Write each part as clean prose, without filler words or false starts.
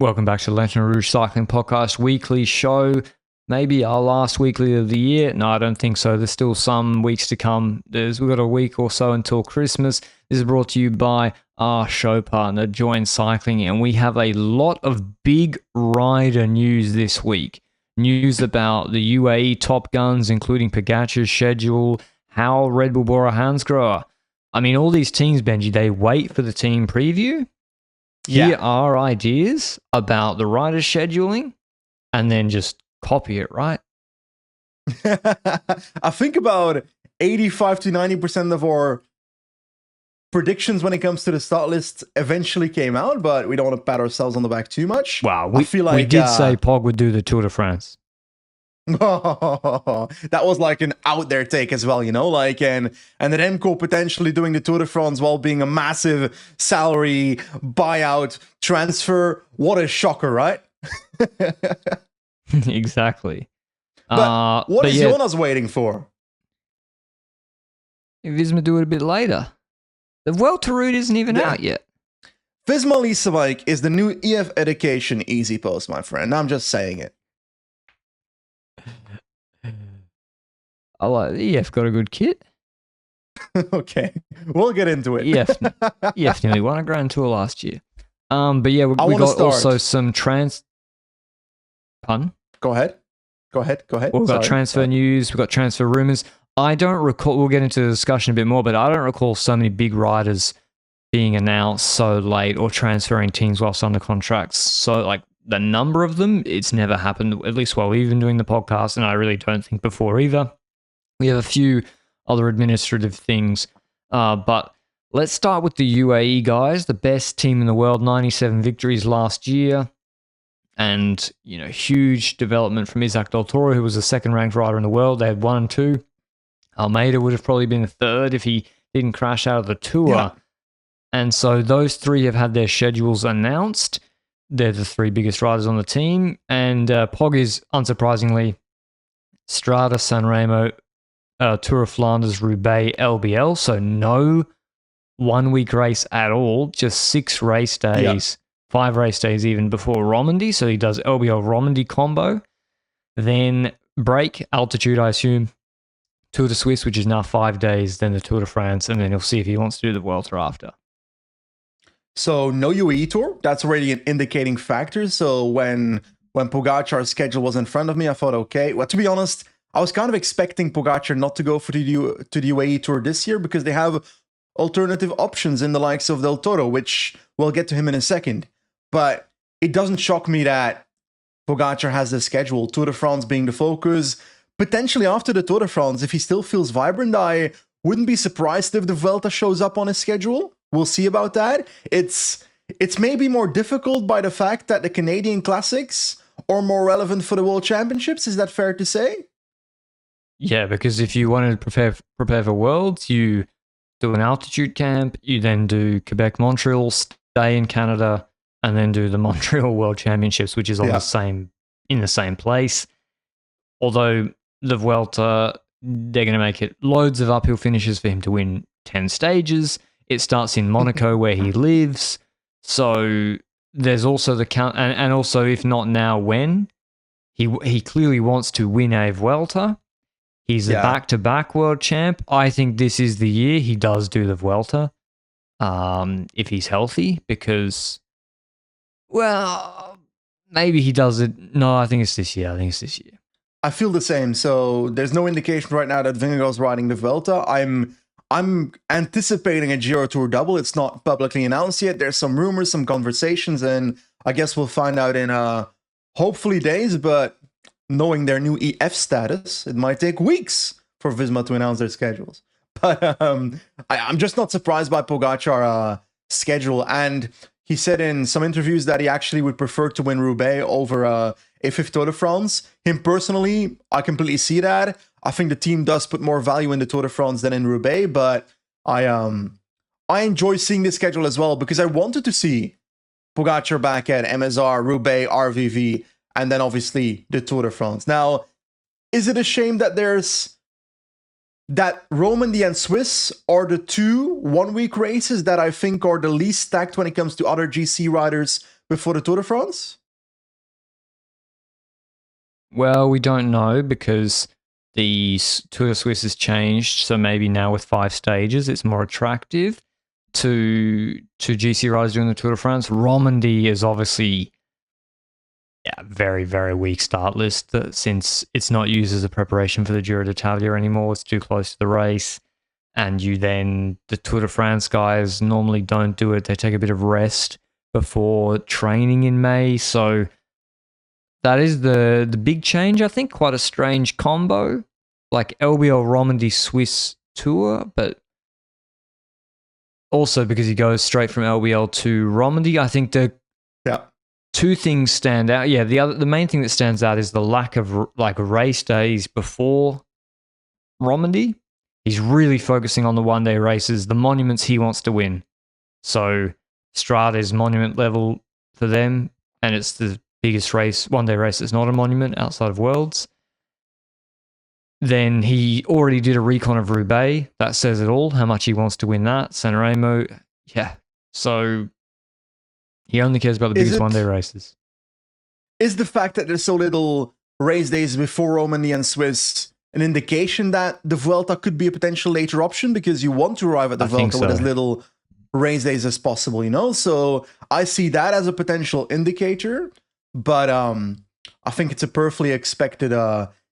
Welcome back to the Lanterne Rouge Cycling Podcast weekly show. Maybe our last weekly of the year. No, I don't think so. There's still some weeks to come. We've got a week or so until Christmas. This is brought to you by our show partner, Join Cycling, and we have a lot of big rider news this week. News about the UAE top guns, including Pogačar's schedule, how Red Bull Bora Hansgrohe. I mean, all these teams, Benji, they wait for the team preview. Here are ideas about the rider scheduling, and then just copy it, right? I think about 85 to 90% of our predictions when it comes to the start list eventually came out, but we don't want to pat ourselves on the back too much. Wow, we did say Pog would do the Tour de France. That was like an out there take as well, you know, like and then Remco potentially doing the Tour de France while being a massive salary buyout transfer. What a shocker, right? Exactly. But what is Jonas waiting for? Visma do it a bit later. The Vuelta route isn't even out yet. Visma Lease is the new EF Education easy post, my friend. I'm just saying it. I like the EF got a good kit. Okay, we'll get into it. EF nearly won a Grand Tour last year. But yeah, we got also some Pardon? Go ahead. We've got transfer news. We've got transfer rumors. I don't recall. We'll get into the discussion a bit more, but I don't recall so many big riders being announced so late or transferring teams whilst under contracts. So like the number of them, it's never happened. At least while we've been doing the podcast, and I really don't think before either. We have a few other administrative things, but let's start with the UAE guys, the best team in the world, 97 victories last year, and huge development from Isaac Del Toro, who was the second-ranked rider in the world. They had 1 and 2. Almeida would have probably been the third if he didn't crash out of the Tour, and so those three have had their schedules announced. They're the three biggest riders on the team, and Pog is, unsurprisingly, Strada, Sanremo, Tour of Flanders, Roubaix, LBL, so no 1 week race at all, just 6 race days, 5 race days even before Romandy, so he does LBL Romandy combo, then break, altitude I assume, Tour de Suisse, which is now 5 days, then the Tour de France, and then he'll see if he wants to do the Vuelta after. So no UAE Tour, that's already an indicating factor, so when Pogačar's schedule was in front of me, I thought, okay, well, to be honest, I was kind of expecting Pogačar not to go to the UAE Tour this year because they have alternative options in the likes of Del Toro, which we'll get to him in a second. But it doesn't shock me that Pogačar has the schedule, Tour de France being the focus. Potentially after the Tour de France, if he still feels vibrant, I wouldn't be surprised if the Vuelta shows up on his schedule. We'll see about that. It's maybe more difficult by the fact that the Canadian Classics are more relevant for the World Championships. Is that fair to say? Yeah, because if you wanted to prepare for Worlds, you do an altitude camp, you then do Quebec, Montreal, stay in Canada, and then do the Montreal World Championships, which is in the same place. Although the Vuelta, they're going to make it loads of uphill finishes for him to win 10 stages. It starts in Monaco where he lives. So there's also the count, and also if not now, when? He clearly wants to win a Vuelta. He's a back-to-back world champ. I think this is the year he does do the Vuelta, if he's healthy, because, well, maybe he does it. No, I think it's this year. I feel the same. So there's no indication right now that Vingegaard's riding the Vuelta. I'm anticipating a Giro Tour double. It's not publicly announced yet. There's some rumors, some conversations, and I guess we'll find out in hopefully days, but knowing their new EF status, it might take weeks for Visma to announce their schedules. But I'm just not surprised by Pogačar's schedule. And he said in some interviews that he actually would prefer to win Roubaix over a fifth Tour de France. Him personally, I completely see that. I think the team does put more value in the Tour de France than in Roubaix, but I enjoy seeing this schedule as well because I wanted to see Pogačar back at MSR, Roubaix, RVV, and then obviously the Tour de France. Now, is it a shame that Romandy and Swiss are the two 1 week races that I think are the least stacked when it comes to other GC riders before the Tour de France? Well, we don't know because the Tour de Suisse has changed. So maybe now with 5 stages, it's more attractive to GC riders doing the Tour de France. Romandy is obviously very, very weak start list since it's not used as a preparation for the Giro d'Italia anymore. It's too close to the race. And the Tour de France guys normally don't do it. They take a bit of rest before training in May. So that is the big change, I think. Quite a strange combo. Like LBL Romandy Swiss Tour, but also because he goes straight from LBL to Romandy. I think the two things stand out. Yeah, the main thing that stands out is the lack of race days before Romandy. He's really focusing on the one-day races, the monuments he wants to win. So Strade is monument level for them, and it's the biggest one-day race that's not a monument outside of Worlds. Then he already did a recon of Roubaix. That says it all, how much he wants to win that. Sanremo, yeah. So he only cares about the biggest one-day races. Is the fact that there's so little race days before Romandy and Swiss an indication that the Vuelta could be a potential later option because you want to arrive at the Vuelta with as little race days as possible, you know? So I see that as a potential indicator, but I think it's a perfectly expected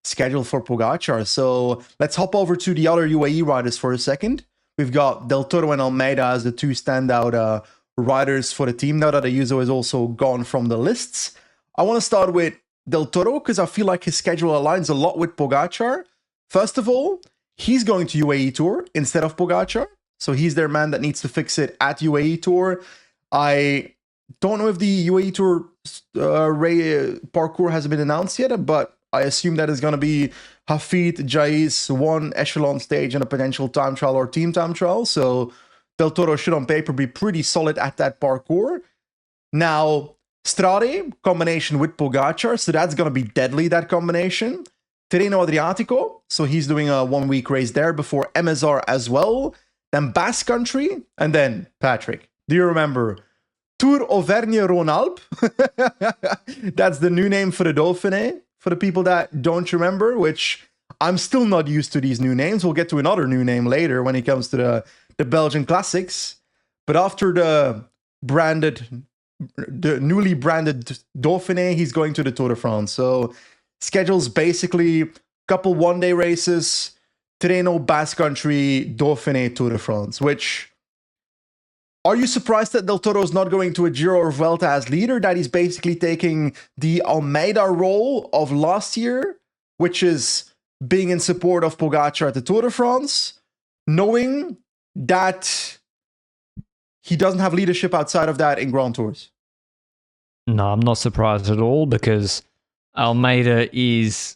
schedule for Pogačar. So let's hop over to the other UAE riders for a second. We've got Del Toro and Almeida as the two standout riders for the team now that Ayuso is also gone from the lists. I want to start with Del Toro because I feel like his schedule aligns a lot with Pogačar. First of all, he's going to UAE Tour instead of Pogačar. So he's their man that needs to fix it at UAE Tour. I don't know if the UAE Tour parcours has been announced yet, but I assume that is going to be Hafid, Jais, one echelon stage and a potential time trial or team time trial. So Del Toro should on paper be pretty solid at that parcours. Now, Strade, combination with Pogačar, so that's going to be deadly, that combination. Tirreno Adriatico, so he's doing a 1 week race there before MSR as well. Then Basque Country, and then, Patrick, do you remember Tour Auvergne-Rhône-Alpes? That's the new name for the Dauphiné, for the people that don't remember, which I'm still not used to these new names. We'll get to another new name later when it comes to the Belgian Classics. But after the newly branded Dauphiné, he's going to the Tour de France. So schedules basically couple one-day races, Tirreno, Basque Country, Dauphiné, Tour de France, which... Are you surprised that Del Toro is not going to a Giro or Vuelta as leader? That he's basically taking the Almeida role of last year, which is being in support of Pogačar at the Tour de France, knowing that he doesn't have leadership outside of that in Grand Tours? No, I'm not surprised at all because Almeida is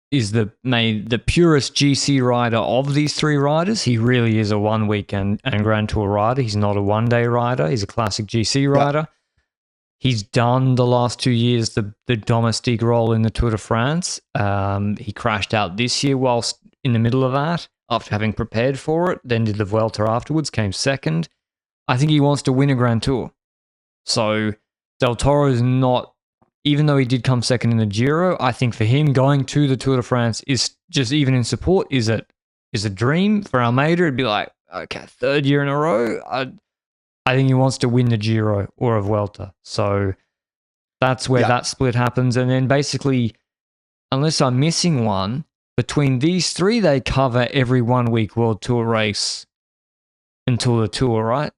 the purest GC rider of these three riders. He really is a 1 week and Grand Tour rider. He's not a one-day rider. He's a classic GC rider. Yeah. He's done the last 2 years the domestique role in the Tour de France. He crashed out this year whilst in the middle of that after having prepared for it, then did the Vuelta afterwards, came second. I think he wants to win a Grand Tour. So Del Toro is not... Even though he did come second in the Giro, I think for him going to the Tour de France is just even in support is a dream. For Almeida, it'd be like, okay, 3rd year in a row. I think he wants to win the Giro or a Vuelta. So that's where that split happens. And then basically, unless I'm missing one, between these three, they cover every 1 week World Tour race until the Tour, right?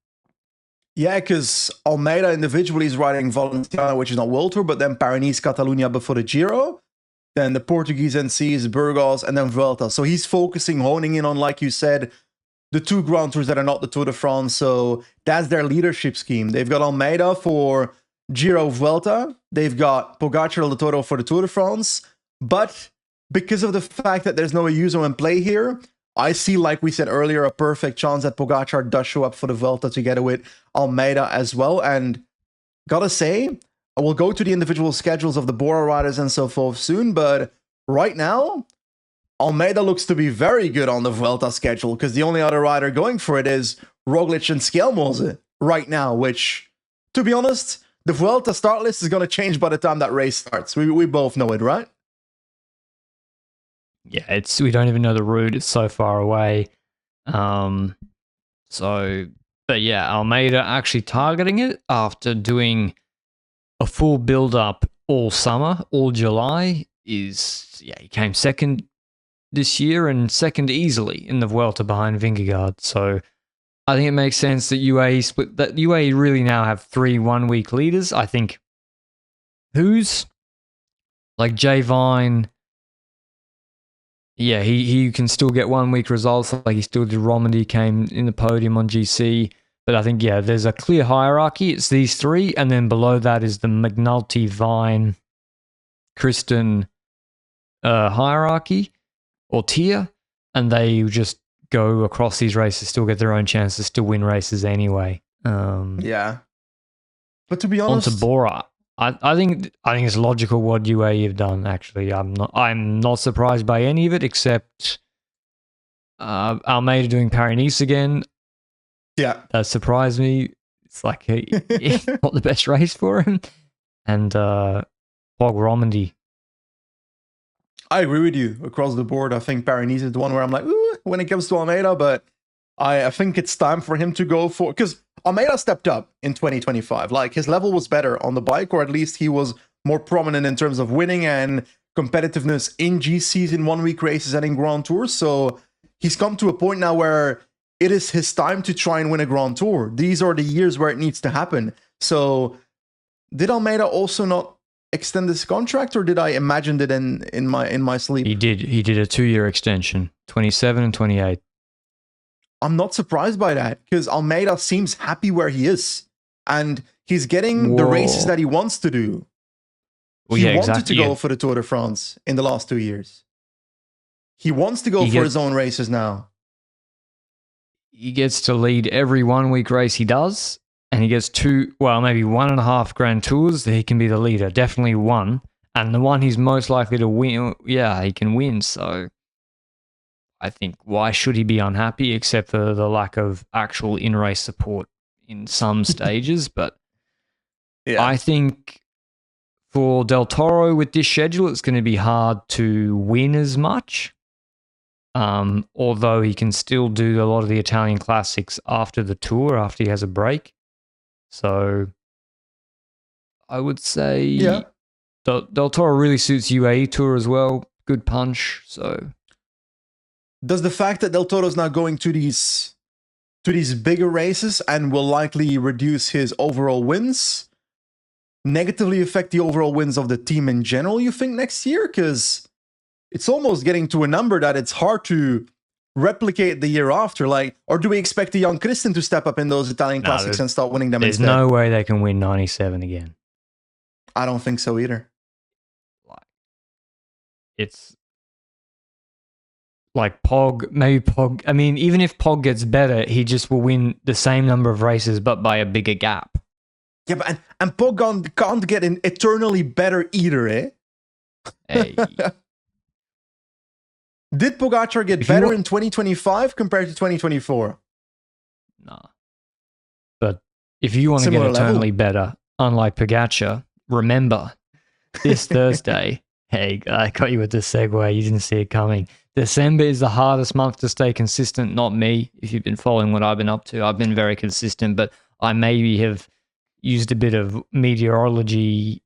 Yeah, because Almeida individually is riding Valenciana, which is not World Tour, but then Paris, Catalunya before the Giro. Then the Portuguese NCs, Burgos, and then Vuelta. So he's honing in on, like you said, the two Grand Tours that are not the Tour de France. So that's their leadership scheme. They've got Almeida for Giro, Vuelta. They've got Pogačar, Del Toro for the Tour de France. But because of the fact that there's no Ayuso in play here, I see, like we said earlier, a perfect chance that Pogačar does show up for the Vuelta together with Almeida as well. And gotta say, I will go to the individual schedules of the Bora riders and so forth soon, but right now, Almeida looks to be very good on the Vuelta schedule because the only other rider going for it is Roglic and Skjelmose right now, which, to be honest, the Vuelta start list is going to change by the time that race starts. We both know it, right? Yeah, we don't even know the route. It's so far away. But yeah, Almeida actually targeting it after doing a full build-up all summer, all July, he came second this year and second easily in the Vuelta behind Vingegaard. So I think it makes sense that UAE really now have 3 1-week leaders. I think who's like Jay Vine, yeah, he can still get 1-week results like he still did. Romandy came in the podium on GC. But I think, yeah, there's a clear hierarchy. It's these 3, and then below that is the McNulty, Vine, Kristen hierarchy or tier, and they just go across these races, still get their own chances, still win races anyway. Yeah. But to be honest, onto Bora, I think it's logical what UAE have done. Actually, I'm not surprised by any of it except Almeida doing Paris-Nice again. Yeah, that surprised me. It's like not the best race for him. And Pog Romandy. I agree with you across the board. I think Paris-Nice is the one where I'm like, ooh, when it comes to Almeida, but I think it's time for him to go for, because Almeida stepped up in 2025. Like, his level was better on the bike, or at least he was more prominent in terms of winning and competitiveness in GCs, in 1-week races, and in Grand Tours. So he's come to a point now where it is his time to try and win a Grand Tour. These are the years where it needs to happen. So did Almeida also not extend his contract, or did I imagine it in my sleep? He did a 2-year extension, 27 and 28. I'm not surprised by that, because Almeida seems happy where he is, and he's getting the races that he wants to do. He wanted to go for the Tour de France in the last 2 years. He wants to go for his own races now. He gets to lead every 1-week race he does, and he gets 2, well, maybe 1.5 Grand Tours that he can be the leader. Definitely 1. And the one he's most likely to win, yeah, he can win. So I think, why should he be unhappy except for the lack of actual in-race support in some stages? But yeah. I think for Del Toro with this schedule, it's going to be hard to win as much. Although he can still do a lot of the Italian classics after the Tour, after he has a break. So I would say Del Toro really suits UAE Tour as well. Good punch. So does the fact that Del Toro's now going to these bigger races and will likely reduce his overall wins negatively affect the overall wins of the team in general, you think, next year? Because it's almost getting to a number that it's hard to replicate the year after. Like, or do we expect a young Kristen to step up in those Italian classics and start winning them instead? There's no way they can win 97 again. I don't think so either. It's like maybe Pog. I mean, even if Pog gets better, he just will win the same number of races, but by a bigger gap. Yeah, but and Pog can't get an eternally better either, eh? Hey. Did Pogačar get better in 2025 compared to 2024? Nah. But if you want to get eternally better, unlike Pogačar, remember, this Thursday, hey, I got you with the segue, you didn't see it coming. December is the hardest month to stay consistent, not me. If you've been following what I've been up to, I've been very consistent, but I maybe have used a bit of meteorology,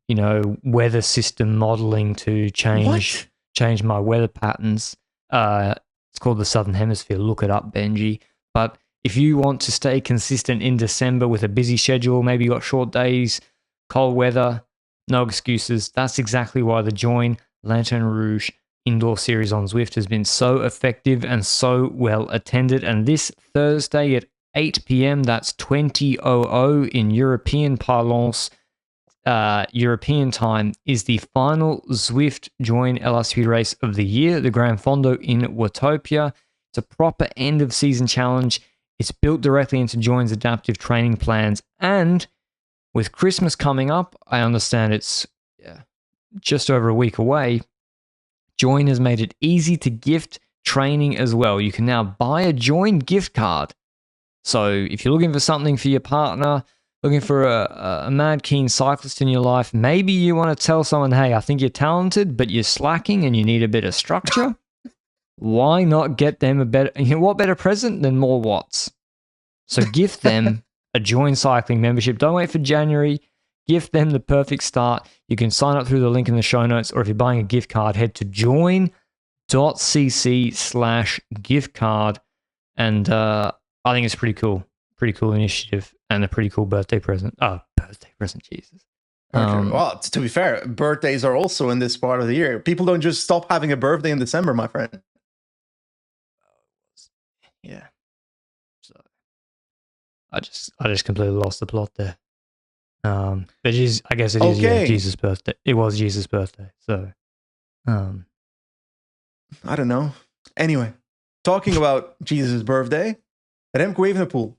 weather system modeling to change my weather patterns. It's called the Southern Hemisphere. Look it up, Benji. But if you want to stay consistent in December with a busy schedule, maybe you got short days, cold weather, no excuses. That's exactly why the Join Lanterne Rouge indoor series on Zwift has been so effective and so well attended. And this Thursday at 8 p.m., that's 20:00 in European parlance, European time, is the final Zwift Join LRCP race of the year, the Gran Fondo in Watopia. It's a proper end-of-season challenge. It's built directly into Join's adaptive training plans, and with Christmas coming up, I understand it's just over a week away, Join has made it easy to gift training as well. You can now buy a Join gift card. So if you're looking for something for your partner, looking for a mad keen cyclist in your life, maybe you want to tell someone, hey, I think you're talented, but you're slacking and you need a bit of structure. Why not get them a better, what better present than more watts? So gift them a Join Cycling membership. Don't wait for January. Gift them the perfect start. You can sign up through the link in the show notes, or if you're buying a gift card, head to join.cc/gift card. And I think it's pretty cool. Pretty cool initiative and a pretty cool birthday present. Oh, birthday present, Jesus. Well, to be fair, birthdays are also in this part of the year. People don't just stop having a birthday in December, my friend. Yeah. So I just completely lost the plot there. But I guess it is Jesus' birthday. It was Jesus' birthday. So I don't know. Anyway, talking about Jesus' birthday, Remco Evenepoel.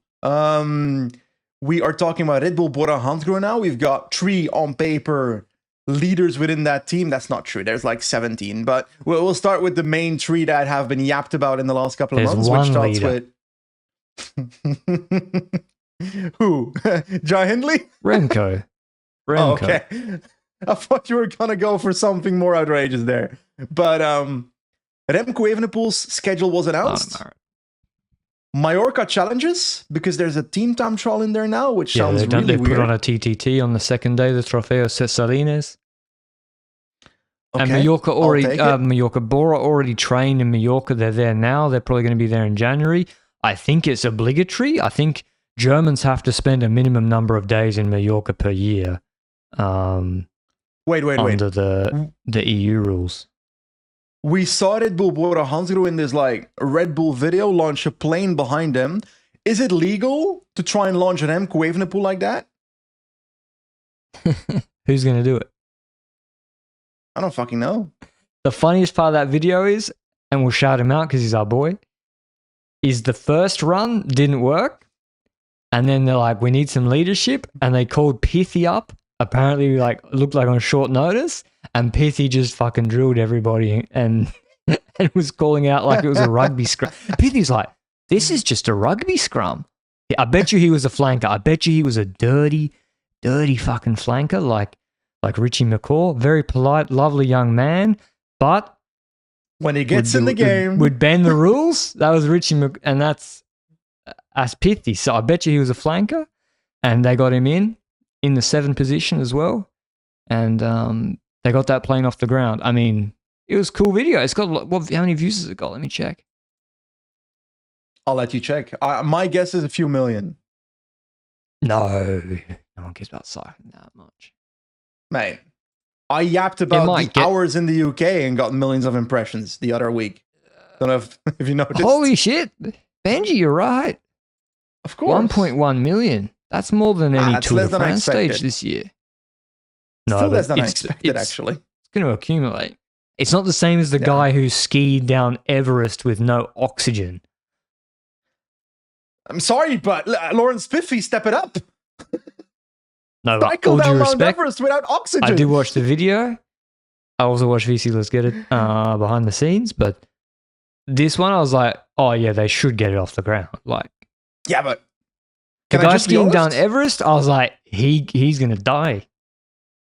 We are talking about Red Bull Bora Hansgrohe now. We've got 3 on paper leaders within that team. That's not true. There's like 17, but we'll start with the main 3 that have been yapped about in the last couple of months. Which starts with who? Jai Hindley? Remco. Oh, okay. I thought you were gonna go for something more outrageous there, but Remco Evenepoel's schedule was announced. Mallorca challenges, because there's a team time trial in there now, which sounds really weird. They put on a TTT on the second day, the Trofeo Cesarines. Okay, and Mallorca Bora already trained in Mallorca. They're there now. They're probably going to be there in January. I think it's obligatory. I think Germans have to spend a minimum number of days in Mallorca per year. Wait. Under the EU rules. We saw Red Bull Bora Hansgrohe in this like Red Bull video launch a plane behind them. Is it legal to try and launch an Remco Evenepoel like that? Who's going to do it? I don't fucking know. The funniest part of that video is, and we'll shout him out because he's our boy, is the first run didn't work. And then they're like, we need some leadership. And they called Pithy up. Apparently, like, looked like on short notice. And Pithy just fucking drilled everybody and was calling out like it was a rugby scrum. Pithy's like, this is just a rugby scrum. I bet you he was a flanker. I bet you he was a dirty fucking flanker like Richie McCaw. Very polite, lovely young man. But when he gets in the game, would bend the rules. That was Richie and that's Pithy. So I bet you he was a flanker. And they got him in the 7th position as well. And they got that plane off the ground. I mean, it was a cool video. It's got, how many views has it got? Let me check. I'll let you check. My guess is a few million. No one cares about cycling that much. Mate, I yapped about the hours in the UK and got millions of impressions the other week. Don't know if you noticed. Holy shit. Benji, you're right. Of course. 1.1 million. That's more than any Tour de France stage this year. No, still less than I expected, actually. It's going to accumulate. It's not the same as the guy who skied down Everest with no oxygen. I'm sorry, but Lawrence Piffy, step it up. No, cycle down Mount Everest without oxygen. I did watch the video. I also watched VC Let's Get It behind the scenes, but this one I was like, oh yeah, they should get it off the ground. Like, yeah, but the guy skiing down Everest, I was like, he's going to die.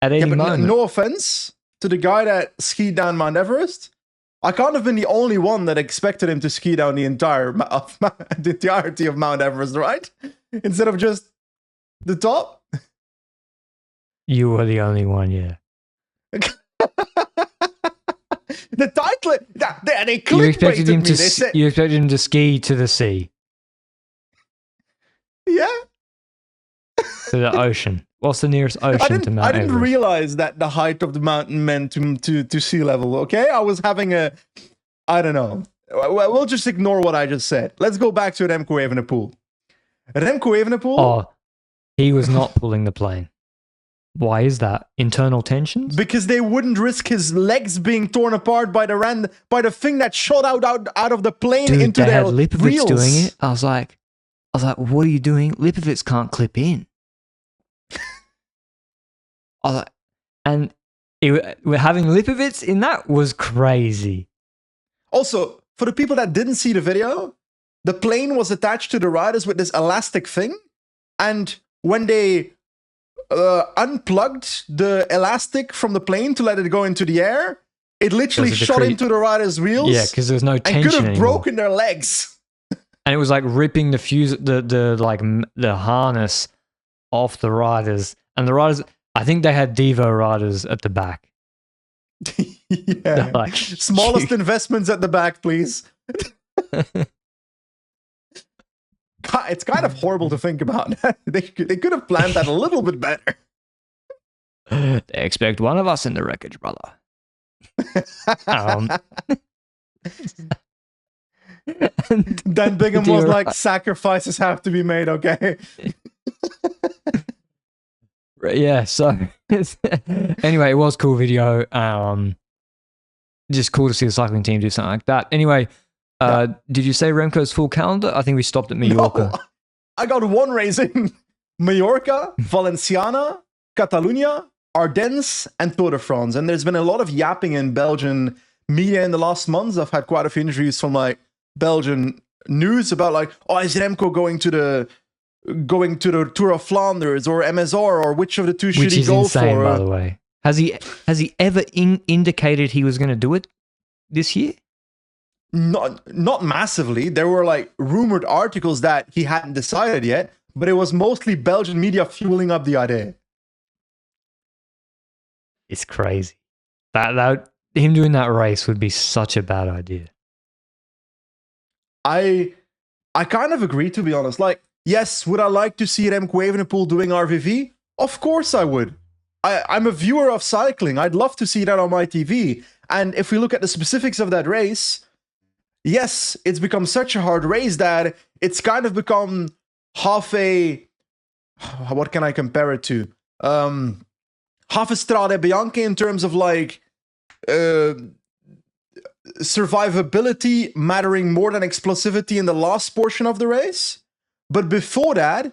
At any moment. No offense to the guy that skied down Mount Everest. I can't have been the only one that expected him to ski down the entirety of Mount Everest, right? Instead of just the top. You were the only one, yeah. The title, they clickbaited me. You expected him to ski to the sea. Yeah. To the ocean. What's the nearest ocean to Mount Everest? I didn't realize that the height of the mountain meant to sea level, okay? I was having I don't know. We'll just ignore what I just said. Let's go back to Remco Evenepoel. Remco Evenepoel... Oh, he was not pulling the plane. Why is that? Internal tensions? Because they wouldn't risk his legs being torn apart by the thing that shot out of the plane into their wheels. Dude, they had Lipovitz doing it. I was like, what are you doing? Lipovitz can't clip in. And having Lipovitz in that was crazy. Also, for the people that didn't see the video, the plane was attached to the riders with this elastic thing. And when they unplugged the elastic from the plane to let it go into the air, it literally shot into the rider's wheels. Yeah, because there's no tension and could have anymore. broken their legs. And it was like ripping the fuse, the harness off the riders. And the riders, I think they had Devo riders at the back. Yeah. Like, smallest investments at the back, please. It's kind of horrible to think about. They could have planned that a little bit better. They expect one of us in the wreckage, brother. Then Bingham was like, sacrifices have to be made, okay? Yeah, so anyway, it was a cool video. Just cool to see the cycling team do something like that. Anyway, did you say Remco's full calendar? I think we stopped at Mallorca. No, I got one race in Mallorca, Valenciana, Catalunya, Ardennes, and Tour de France. And there's been a lot of yapping in Belgian media in the last months. I've had quite a few interviews from like Belgian news about like, oh, is Remco going to the Tour of Flanders or MSR, or which of the two should he go for? Which is insane, by the way. Has he ever indicated he was going to do it this year? Not massively. There were like rumored articles that he hadn't decided yet, but it was mostly Belgian media fueling up the idea. It's crazy. That him doing that race would be such a bad idea. I kind of agree, to be honest. Like, yes, would I like to see Remco Evenepoel doing RVV? Of course I would. I'm a viewer of cycling. I'd love to see that on my TV. And if we look at the specifics of that race, yes, it's become such a hard race that it's kind of become half a... What can I compare it to? Half a Strade Bianche in terms of like... survivability mattering more than explosivity in the last portion of the race. But before that,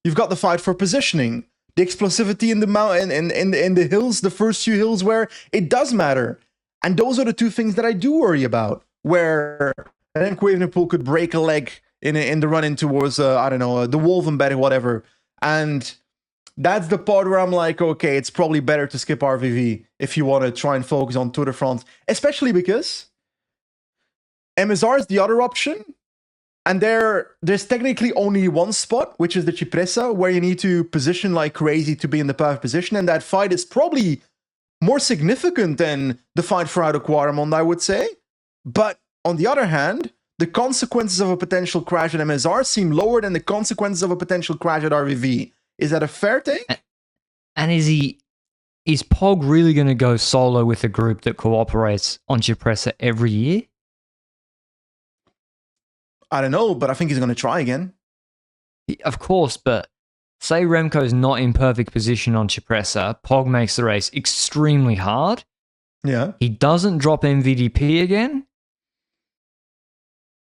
you've got the fight for positioning. The explosivity in the mountain, in the hills, the first few hills where it does matter. And those are the two things that I do worry about. Where Remco Evenepoel could break a leg in the run-in towards, the Wolvenberg or whatever. And that's the part where I'm like, okay, it's probably better to skip RVV if you want to try and focus on Tour de France. Especially because MSR is the other option. And there's technically only one spot, which is the Cipressa, where you need to position like crazy to be in the perfect position. And that fight is probably more significant than the fight for Auto Quaremont, I would say. But on the other hand, the consequences of a potential crash at MSR seem lower than the consequences of a potential crash at RVV. Is that a fair take? And is Pog really going to go solo with a group that cooperates on Cipressa every year? I don't know, but I think he's going to try again. Of course, but say Remco's not in perfect position on Cipressa, Pog makes the race extremely hard. Yeah. He doesn't drop MVDP again.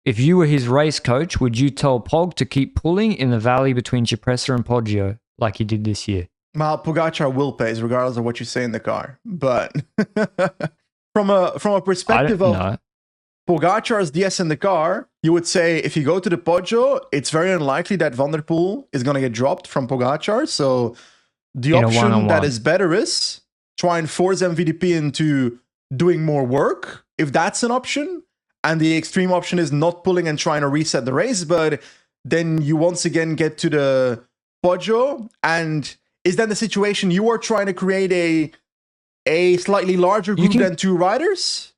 If you were his race coach, would you tell Pog to keep pulling in the valley between Cipressa and Poggio like he did this year? Well, Pogačar will pace regardless of what you say in the car. But from a perspective of Pogačar's DS in the car, you would say if you go to the Poggio, it's very unlikely that Van der Poel is going to get dropped from Pogačar. So the option that is better is try and force MVDP into doing more work, if that's an option. And the extreme option is not pulling and trying to reset the race. But then you once again get to the Poggio. And is that the situation you are trying to create a slightly larger group than two riders?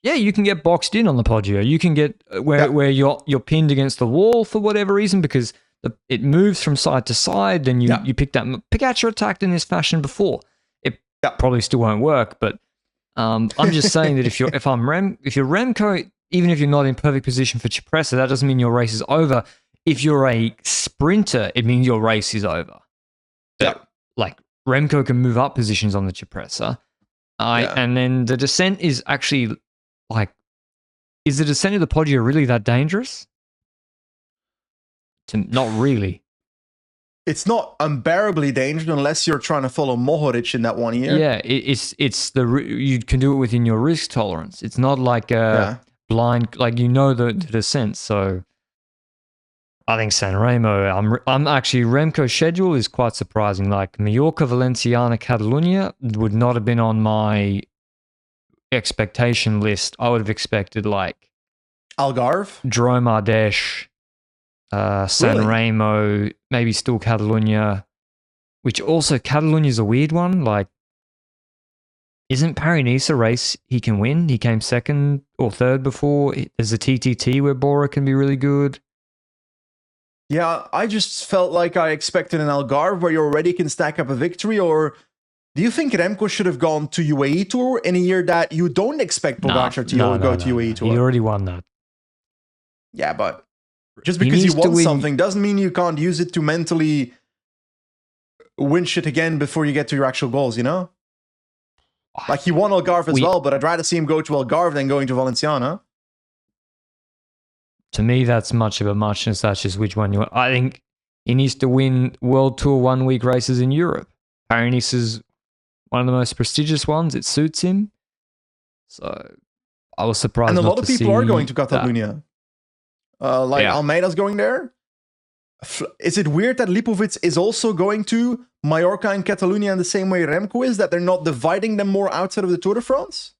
Yeah, you can get boxed in on the Poggio. You can get where you're pinned against the wall for whatever reason because it moves from side to side. Then you pick that. Pogačar attacked in this fashion before. It probably still won't work, but I'm just saying that if you're Remco, even if you're not in perfect position for Cipressa, that doesn't mean your race is over. If you're a sprinter, it means your race is over. Like Remco can move up positions on the Cipressa, and then the descent is actually. Like, is the descent of the Poggio really that dangerous? Not really. It's not unbearably dangerous unless you're trying to follow Mohoric in that 1 year. Yeah, you can do it within your risk tolerance. It's not like a blind, like the descent. So I think San Remo. I'm actually Remco's schedule is quite surprising. Like Mallorca, Valenciana, Catalunya would not have been on my expectation list. I would have expected like Algarve, Drôme Ardèche, San Really? Remo, maybe still Catalunya. Which also Catalunya is a weird one. Like, isn't Paris-Nice a race he can win? He came second or third before. There's a TTT where Broe can be really good. Yeah, I just felt like I expected an Algarve where you already can stack up a victory. Or do you think Remco should have gone to UAE Tour in a year that you don't expect Pogačar to go to UAE Tour? He already won that. Yeah, but just because you won something doesn't mean you can't use it to mentally win shit again before you get to your actual goals, you know? Like, he won Algarve as well, but I'd rather see him go to Algarve than going to Valenciana. To me, that's much of a muchness. That's just which one you want. I think he needs to win World Tour 1 week races in Europe. Paris is one of the most prestigious ones. It suits him. So I was surprised. And a lot of people are going to Catalunya. Almeida's going there. Is it weird that Lipovic is also going to Mallorca and Catalunya in the same way Remco is, that they're not dividing them more outside of the Tour de France?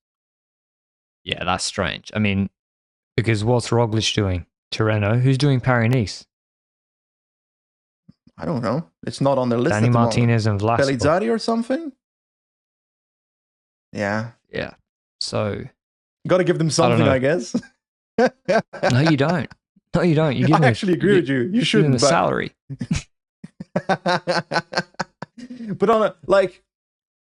Yeah, that's strange. I mean, because what's Roglic doing? Tirreno? Who's doing Paris-Nice? I don't know. It's not on their list. Danny Martinez and Vlasov. Pellizzari or something? Yeah. Yeah. So... Got to give them something, I guess. No, you don't. No, you don't. You give I actually agree with you. You shouldn't. Give them a salary. But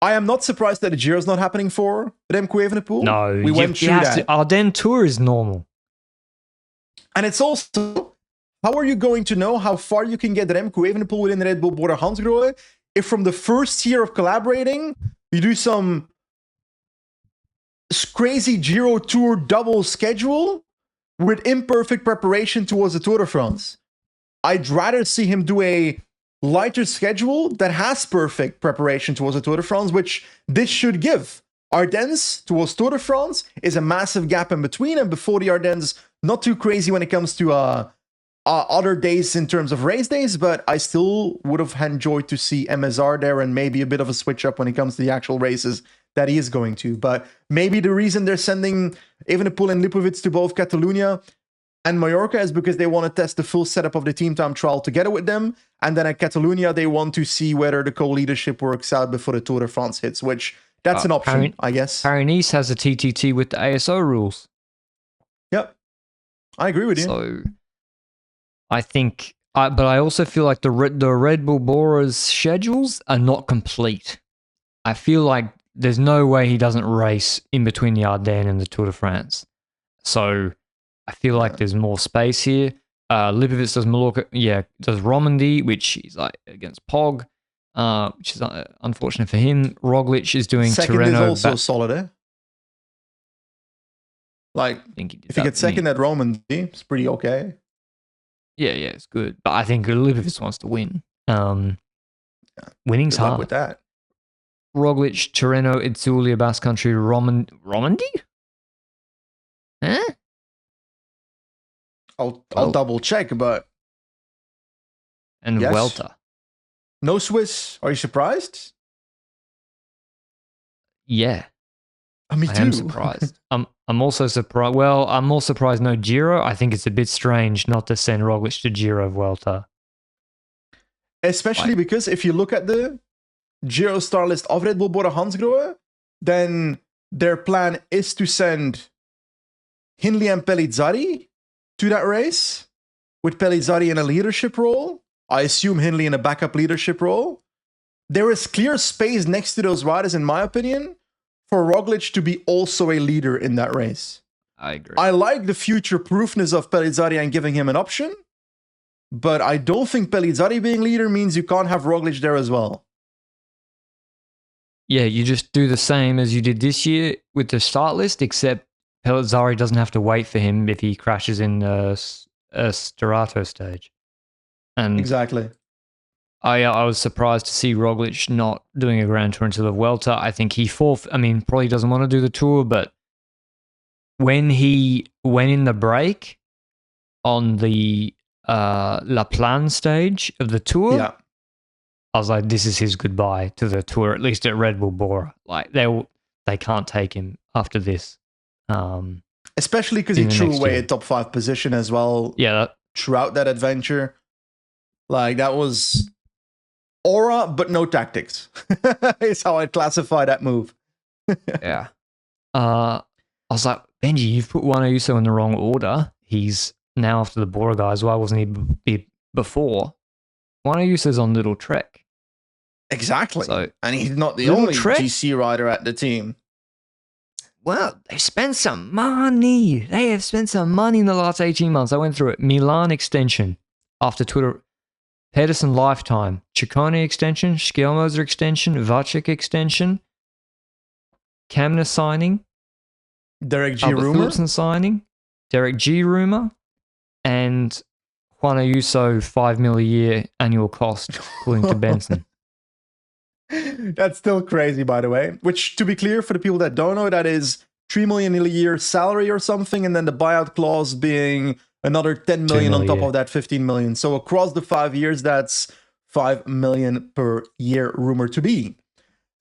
I am not surprised that the Giro's not happening for Remco Evenepoel. No, we went through that. Ardennes Tour is normal. And it's also, how are you going to know how far you can get Remco Evenepoel within Red Bull Bora Hansgrohe if from the first year of collaborating, you do some crazy Giro Tour double schedule with imperfect preparation towards the Tour de France? I'd rather see him do a lighter schedule that has perfect preparation towards the Tour de France, which this should give. Ardennes towards Tour de France is a massive gap in between, and before the Ardennes, not too crazy when it comes to other days in terms of race days, but I still would have enjoyed to see MSR there and maybe a bit of a switch up when it comes to the actual races that he is going to. But maybe the reason they're sending Evenepoel and Lipovic to both Catalunya and Mallorca is because they want to test the full setup of the team time trial together with them. And then at Catalunya, they want to see whether the co-leadership works out before the Tour de France hits, which that's an option, I guess. Paris-Nice has a TTT with the ASO rules. Yep. I agree with you. So I think, but I also feel like the Red Bull Bora's schedules are not complete. I feel like there's no way he doesn't race in between the Ardennes and the Tour de France. So I feel like there's more space here. Lipovic does Mallorca, does Romandy, which is like against Pog, which is unfortunate for him. Roglic is doing second Tirreno. Is also solid, eh? Like, if he gets second at Romandy, it's pretty okay. Yeah, it's good. But I think Lipovic wants to win. Winning's hard. With that. Roglic, Tirreno, Itzulia, Basque Country, Romandy? Huh? I'll double check, but... And yes. Vuelta. No Swiss. Are you surprised? Yeah. Me too. I am surprised. I'm also surprised. Well, I'm more surprised no Giro. I think it's a bit strange not to send Roglic to Giro Vuelta. Especially because if you look at the Giro star list of Red Bull Bora Hansgrohe, then their plan is to send Hindley and Pellizzari to that race, with Pellizzari in a leadership role. I assume Hindley in a backup leadership role. There is clear space next to those riders, in my opinion, for Roglic to be also a leader in that race. I agree. I like the future-proofness of Pellizzari and giving him an option, but I don't think Pellizzari being leader means you can't have Roglic there as well. Yeah, you just do the same as you did this year with the start list, except Pellizzari doesn't have to wait for him if he crashes in a Starato stage. And exactly. I was surprised to see Roglic not doing a Grand Tour until the Vuelta. I think probably doesn't want to do the Tour, but when he went in the break on the La Plan stage of the tour. Yeah. I was like, this is his goodbye to the tour, at least at Red Bull Bora. Like they can't take him after this. Especially because he threw away a top 5 position as well. Yeah. Throughout that adventure. Like, that was aura, but no tactics. Is how I'd classify that move. Yeah. I was like, Benji, you've put Juan Ayuso in the wrong order. He's now after the Bora guys. Why wasn't he before? Juan Ayuso's on Little Trek. Exactly. So, and he's not the only GC rider at the team. Well, they spent some money. They have spent some money in the last 18 months. I went through it. Milan extension after Twitter. Pedersen lifetime. Ciccone extension. Skjelmose extension. Vacek extension. Kamna signing. Derek G. Rumor. Signing. Derek G. Rumor. And Juan Ayuso, 5 mil a year annual cost, according to Benson. That's still crazy, by the way. Which, to be clear, for the people that don't know, that is 3 million a year salary or something, and then the buyout clause being another 10 million on top of that 15 million. So across the 5 years, that's 5 million per year, rumored to be.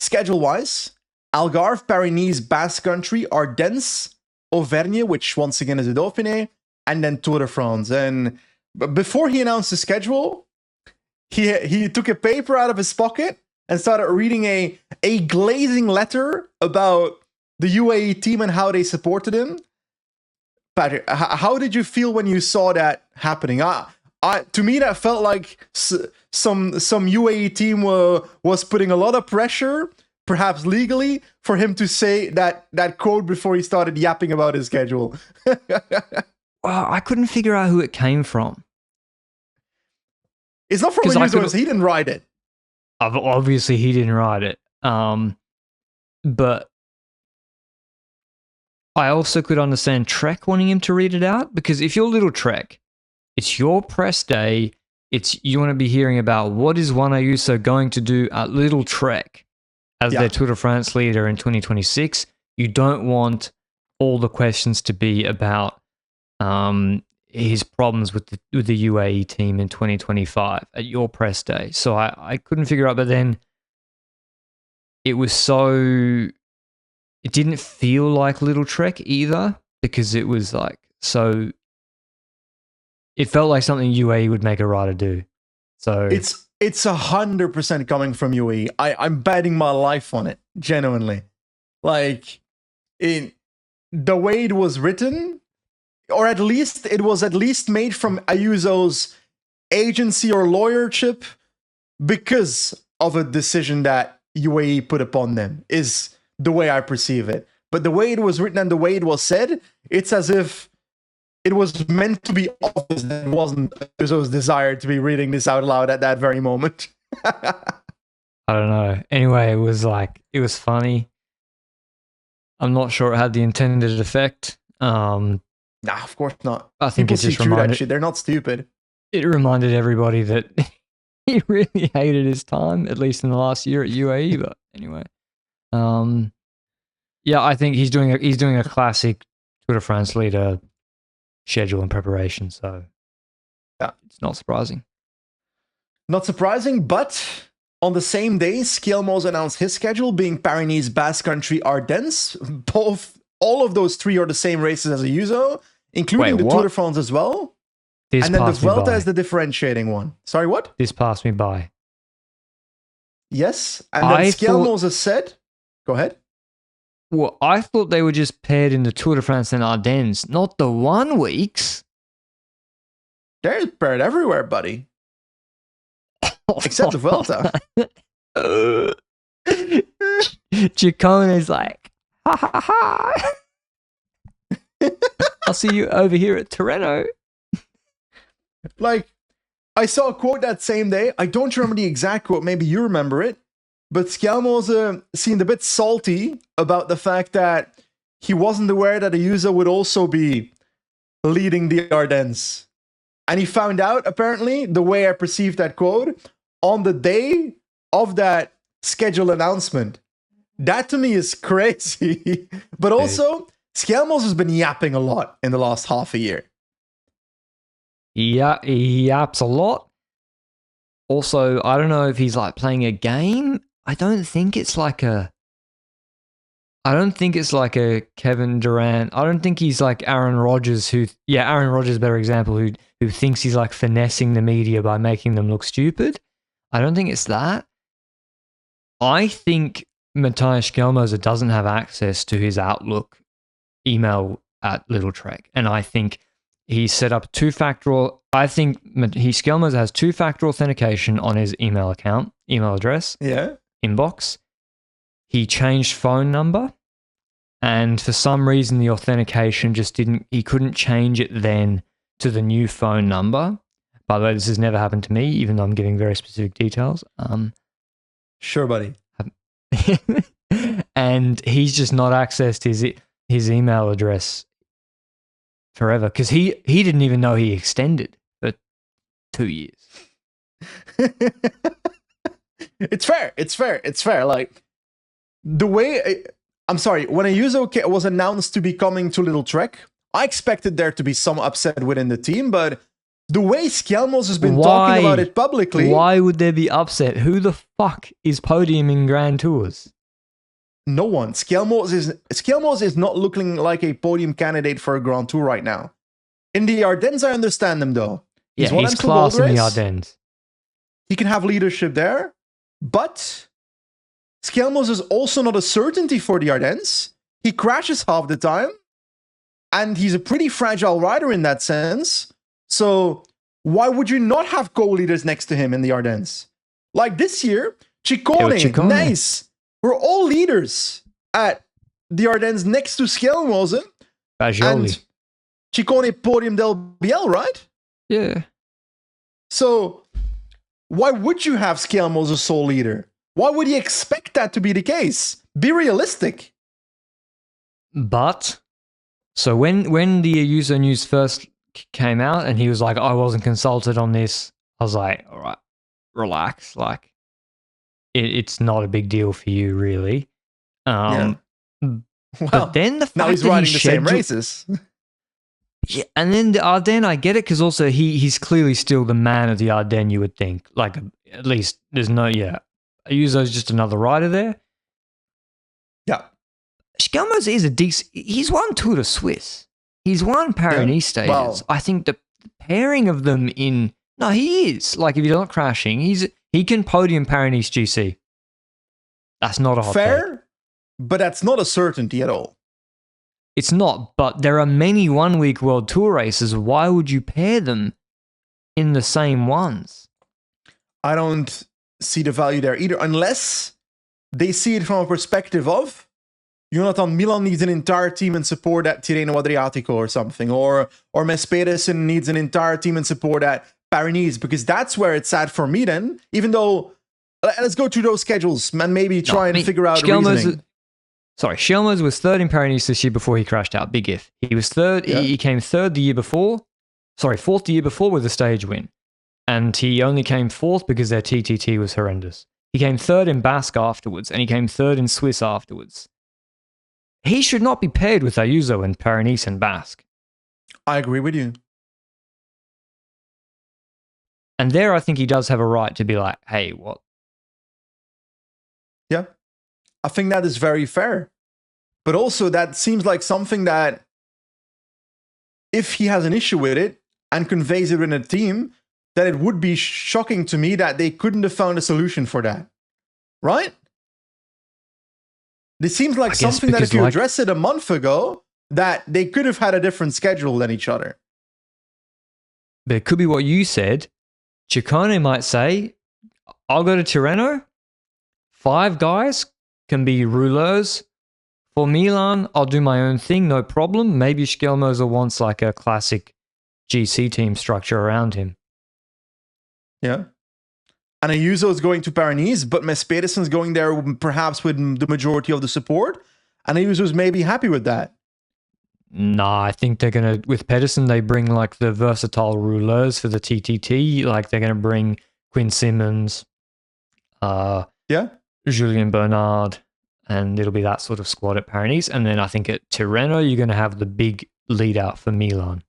Schedule-wise, Algarve, Paris-Nice, Basque Country, Ardennes, Auvergne, which once again is the Dauphiné, and then Tour de France. And before he announced the schedule, he took a paper out of his pocket and started reading a glazing letter about the UAE team and how they supported him. Patrick, how did you feel when you saw that happening? To me, that felt like some UAE team was putting a lot of pressure, perhaps legally, for him to say that quote before he started yapping about his schedule. Well, I couldn't figure out who it came from. It's not from Ayuso, he didn't write it. Obviously, he didn't write it. But I also could understand Trek wanting him to read it out, because if you're Little Trek, it's your press day. You want to be hearing about what is Juan Ayuso going to do at Little Trek as their Tour de France leader in 2026. You don't want all the questions to be about his problems with the UAE team in 2025 at your press day. So I couldn't figure out, but then it didn't feel like Little Trek either, because it was like, so it felt like something UAE would make a rider do. So it's 100% coming from UAE. I'm betting my life on it, genuinely. Like, the way it was written, or at least it was made from Ayuso's agency or lawyership because of a decision that UAE put upon them, is the way I perceive it. But the way it was written and the way it was said, it's as if it was meant to be obvious that it wasn't Ayuso's desire to be reading this out loud at that very moment. I don't know. Anyway, it was funny. I'm not sure it had the intended effect. Nah, of course not. I think people it just see through that shit. They're not stupid. It reminded everybody that he really hated his time, at least in the last year at UAE. But anyway, yeah, I think he's doing a classic Tour de France leader schedule and preparation. So yeah, it's not surprising. Not surprising, but on the same day, Skjelmose announced his schedule, being Paris-Nice, Basque Country, Ardennes. All of those three are the same races as Ayuso, including the Tour de France as well. And then the Vuelta is the differentiating one. Sorry, what? This passed me by. Yes, and then Skjelmose said, go ahead. Well, I thought they were just paired in the Tour de France and Ardennes, not the 1 weeks. They're paired everywhere, buddy. Except the Vuelta. Ciccone is like, ha ha ha. I'll see you over here at Tirreno. Like, I saw a quote that same day. I don't remember the exact quote. Maybe you remember it. But Skjelmose seemed a bit salty about the fact that he wasn't aware that Ayuso would also be leading the Ardennes. And he found out, apparently, the way I perceived that quote, on the day of that schedule announcement. That to me is crazy. But also, Skjelmose has been yapping a lot in the last half a year. Yeah, he yaps a lot. Also, I don't know if he's like playing a game. I don't think it's like a Kevin Durant. I don't think he's like Aaron Rodgers Aaron Rodgers is a better example who thinks he's like finessing the media by making them look stupid. I don't think it's that. I think Matthias Skjelmose doesn't have access to his Outlook email at Little Trek, and I think he set up two-factor. I think Skjelmose has two-factor authentication on his email address, inbox. He changed phone number, and for some reason the authentication just didn't. He couldn't change it then to the new phone number. By the way, this has never happened to me, even though I'm giving very specific details. Sure, buddy. And he's just not accessed his email address forever because he didn't even know he extended for 2 years. It's fair. Like the way I'm sorry, when Ayuso was announced to be coming to Little Trek, I expected there to be some upset within the team, but the way Skjelmose has been talking about it publicly... Why would there be upset? Who the fuck is podiuming Grand Tours? No one. Skjelmose is not looking like a podium candidate for a Grand Tour right now. In the Ardennes, I understand him though. He's class in the Ardennes. He can have leadership there, but Skjelmose is also not a certainty for the Ardennes. He crashes half the time, and he's a pretty fragile rider in that sense. So why would you not have co-leaders next to him in the Ardennes? Like this year, Ciccone, Nice, we're all leaders at the Ardennes next to Skjelmose. Fagioli. Ciccone podium del BL, right? Yeah. So why would you have Skjelmose as sole leader? Why would you expect that to be the case? Be realistic. But, so when the Ayuso news first came out and he was like, I wasn't consulted on this, I was like, all right, relax. Like, it's not a big deal for you, really. Well, but then the fact now he's that riding the same races. Yeah, and then the Ardennes, I get it, because also he's clearly still the man of the Ardennes, you would think. Like, at least there's no, Ayuso's just another rider there. Yeah. Skjelmose is a decent, he's won Tour de Suisse. He's won Paris-Nice stages. Well, I think the pairing of them he is. Like, if you're not crashing, he can podium Paris-Nice GC. That's not a hot take. But that's not a certainty at all. It's not, but there are many one-week World Tour races. Why would you pair them in the same ones? I don't see the value there either, unless they see it from a perspective of Jonathan Milan needs an entire team and support at Tirreno Adriatico or something, or Mes Pedersen needs an entire team and support at Paris-Nice, because that's where it's at for me then, even though, let's go through those schedules and maybe try and figure out reasoning. Skjelmose was third in Paris-Nice this year before he crashed out. Big if. He was third. Yeah. He came third the year before. Fourth the year before with a stage win. And he only came fourth because their TTT was horrendous. He came third in Basque afterwards, and he came third in Swiss afterwards. He should not be paired with Ayuso in Paris-Nice and Basque. I agree with you. And there I think he does have a right to be like, hey, what? Yeah. I think that is very fair. But also that seems like something that if he has an issue with it and conveys it in a team, that it would be shocking to me that they couldn't have found a solution for that. Right? This seems like something that if you address it a month ago, that they could have had a different schedule than each other. But it could be what you said. Ciccone might say, I'll go to Tirreno. 5 guys can be rouleurs. For Milan, I'll do my own thing, no problem. Maybe Skjelmose wants like a classic GC team structure around him. Yeah. And Ayuso is going to Paris-Nice, but Mes Pedersen is going there perhaps with the majority of the support. And Ayuso is maybe happy with that. Nah, I think they're going to, with Pedersen, they bring like the versatile rouleurs for the TTT. Like they're going to bring Quinn Simmons, Julien Bernard, and it'll be that sort of squad at Paris-Nice. And then I think at Tirreno, you're going to have the big lead out for Milan.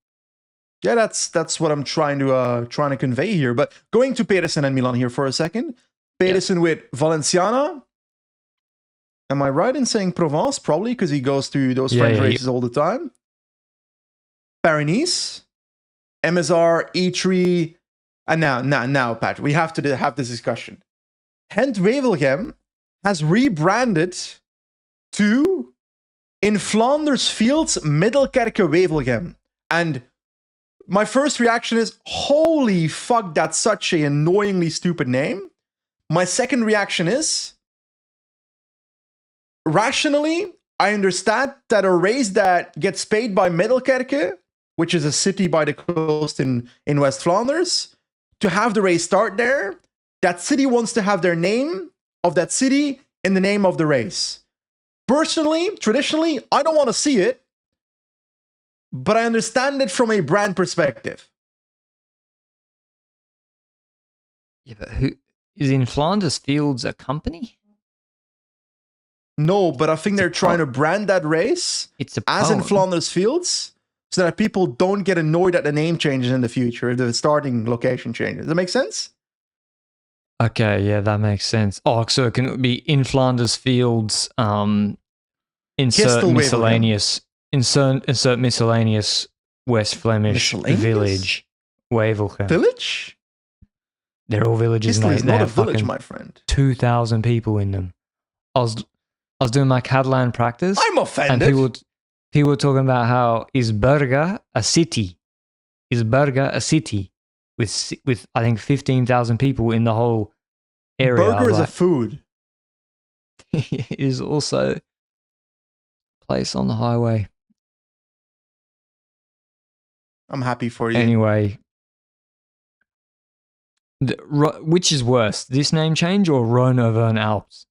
Yeah, that's what I'm trying to convey here. But going to Pedersen and Milan here for a second. Pedersen with Valenciana. Am I right in saying Provence? Probably, because he goes to those French races all the time. Paris-Nice, MSR, E3, and now, Patrick, we have to have this discussion. Gent-Wevelgem has rebranded to In Flanders Fields Middelkerke-Wevelgem. And my first reaction is, holy fuck, that's such an annoyingly stupid name. My second reaction is, rationally, I understand that a race that gets paid by Middelkerke, which is a city by the coast in West Flanders, to have the race start there, that city wants to have their name of that city in the name of the race. Personally, traditionally, I don't want to see it, but I understand it from a brand perspective. Yeah, but who is In Flanders Fields a company? No, but I think they're trying to brand that race as In Flanders Fields so that people don't get annoyed at the name changes in the future if the starting location changes. Does that make sense? Okay, yeah, that makes sense. Oh, so it can be In Flanders Fields, insert miscellaneous West Flemish village, Wevelgem. Village? They're all villages. Gistel is not a village, my friend. 2,000 people in them. I was doing my Catalan practice. I'm offended. And people were talking about how is Berga a city? Is Berga a city with I think 15,000 people in the whole area? Burger is a food. It is also a place on the highway. I'm happy for you. Anyway, which is worse, this name change or Rhône-Auvergne Alps?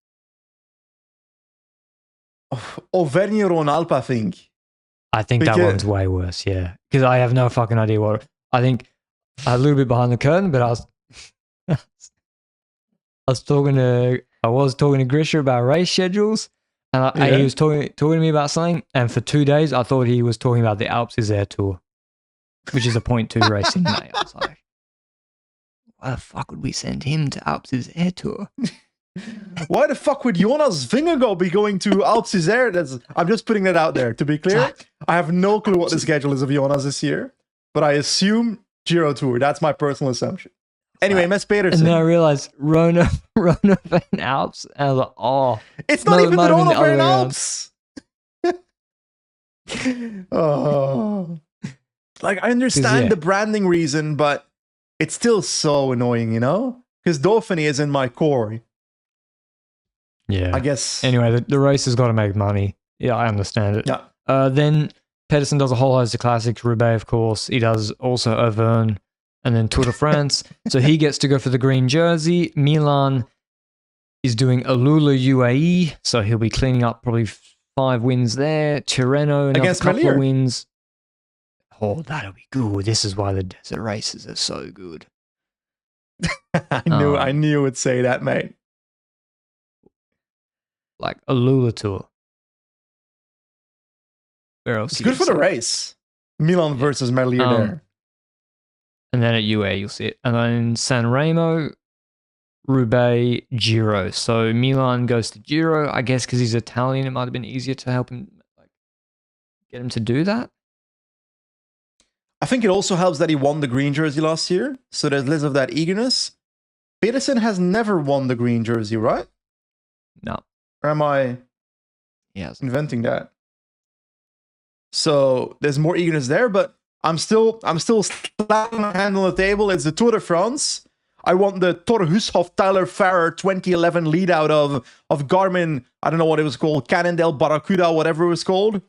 Auvergne-Rhône-Alpes, I think. I think that one's way worse, yeah. Because I have no fucking idea what... I think a little bit behind the curtain, but I was talking to Grisha about race schedules, and he was talking to me about something, and for 2 days I thought he was talking about the Alps Isère Tour, which is a 0.2 race in May. I was like, why the fuck would we send him to Alps Isère Tour? Why the fuck would Jonas Vingegaard be going to Alps Isère? I'm just putting that out there. To be clear, I have no clue what the schedule is of Jonas this year, but I assume Giro Tour. That's my personal assumption. Anyway, Mats Pedersen. And then I realized Rhône-Auvergne Alps, and I was like, oh. It's not even the Rhône-Auvergne Alps. Oh. Like, I understand the branding reason, but it's still so annoying, you know? Because Dauphiné is in my core. Yeah. I guess. Anyway, the race has got to make money. Yeah, I understand it. Yeah. Then Pedersen does a whole host of classics, Roubaix, of course. He does also Auvergne and then Tour de France. So he gets to go for the green jersey. Milan is doing Alula UAE, so he'll be cleaning up probably 5 wins there. Tirreno, another couple of wins. Oh, that'll be good. This is why the desert races are so good. I knew you would say that, mate. Like a Lula Tour. Where else? It's good for the race. Milan versus Merlier there. And then at UA, you'll see it. And then San Remo, Roubaix, Giro. So Milan goes to Giro, I guess, because he's Italian. It might have been easier to help him, get him to do that. I think it also helps that he won the green jersey last year, so there's less of that eagerness. Pedersen has never won the green jersey, right? No. Or am I inventing that? So there's more eagerness there, but I'm still slapping my hand on the table. It's the Tour de France. I want the Thor Hushoff Tyler Farrer 2011 lead out of Garmin. I don't know what it was called, Cannondale Barracuda, whatever it was called.